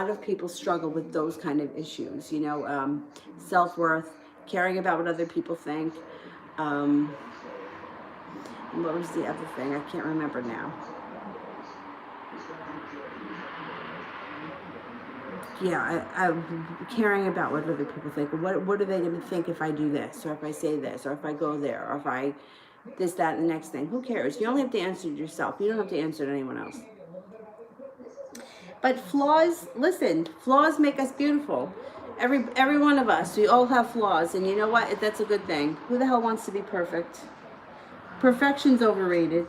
of people struggle with those kind of issues. You know, self-worth, caring about what other people think. What was the other thing? I can't remember now. Yeah, I'm caring about what other people think. What are they going to think if I do this, or if I say this, or if I go there, or if I this, that, and the next thing? Who cares? You only have to answer to yourself. You don't have to answer to anyone else. But flaws, listen, flaws make us beautiful. Every one of us, we all have flaws, and you know what? That's a good thing. Who the hell wants to be perfect? Perfection's overrated.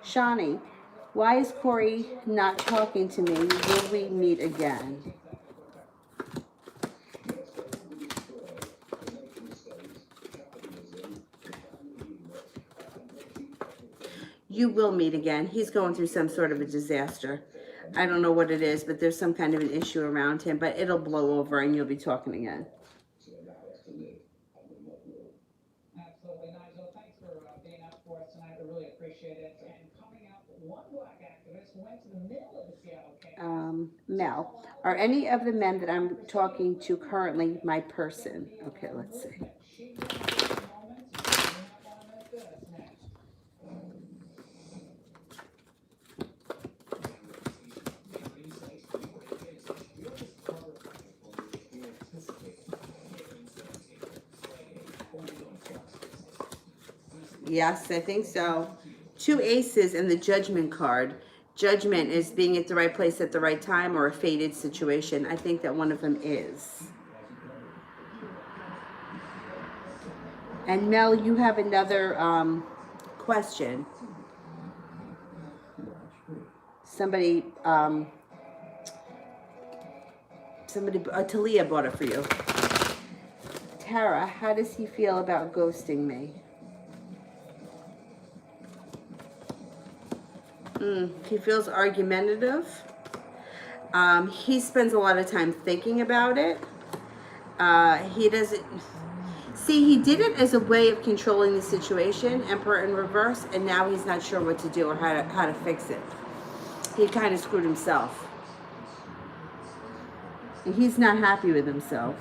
Shani, Why is Corey not talking to me? Will we meet again? You will meet again. He's going through some sort of a disaster. I don't know what it is, but there's some kind of an issue around him, but it'll blow over and you'll be talking again. Absolutely, Nigel. Thanks for being up for us tonight. We really appreciate it. And coming up, one black activist went to the middle of the Seattle campus. Mel, are any of the men that I'm talking to currently my person? Okay, let's see. Yes, I think so. 2 aces and the judgment card. Judgment is being at the right place at the right time or a fated situation. I think that one of them is. And Mel, you have another question. Somebody, Talia bought it for you. Tara, how does he feel about ghosting me? He feels argumentative. He spends a lot of time thinking about it. He doesn't... See, he did it as a way of controlling the situation, Emperor in reverse, and now he's not sure what to do or how to fix it. He kind of screwed himself. And he's not happy with himself.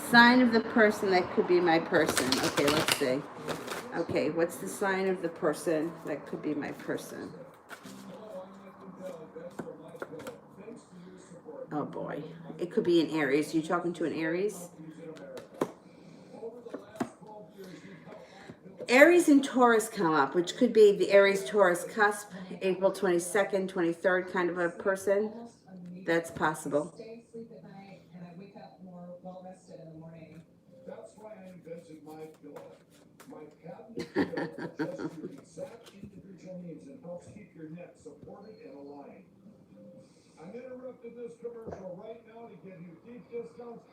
Sign of the person that could be my person. Okay, let's see. Okay, what's the sign of the person that could be my person? Oh boy, it could be an Aries. You talking to an Aries? Aries and Taurus come up, which could be the Aries-Taurus cusp, April 22nd, 23rd kind of a person. That's possible. That's why I invented my pillow. My patented pillow adjusts your exact individual needs and helps keep your neck supported and aligned. I'm interrupting this commercial right now to give you deep discounts.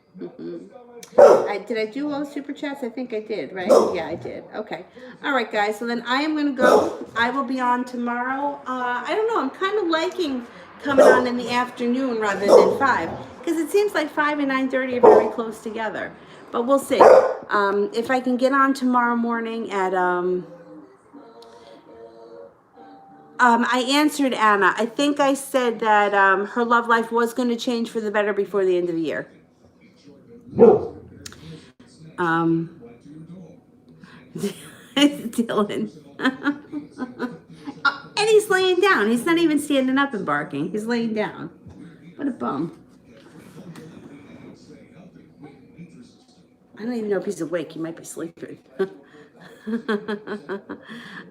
Did I do all the super chats? I think I did, right? Yeah, I did. Okay. All right, guys. So then I am going to go. I will be on tomorrow. I don't know. I'm kind of liking coming on in the afternoon rather than 5. Because it seems like 5 and 9:30 are very close together. But we'll see. If I can get on tomorrow morning at... I answered Anna. I think I said that her love life was going to change for the better before the end of the year. Dylan. And he's laying down. He's not even standing up and barking. He's laying down. What a bum. I don't even know if he's awake. He might be sleeping.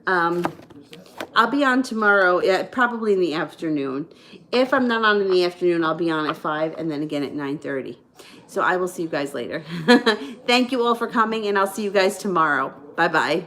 I'll be on tomorrow, probably in the afternoon. If I'm not on in the afternoon, I'll be on at 5 and then again at 9:30. So I will see you guys later. Thank you all for coming, and I'll see you guys tomorrow. Bye-bye.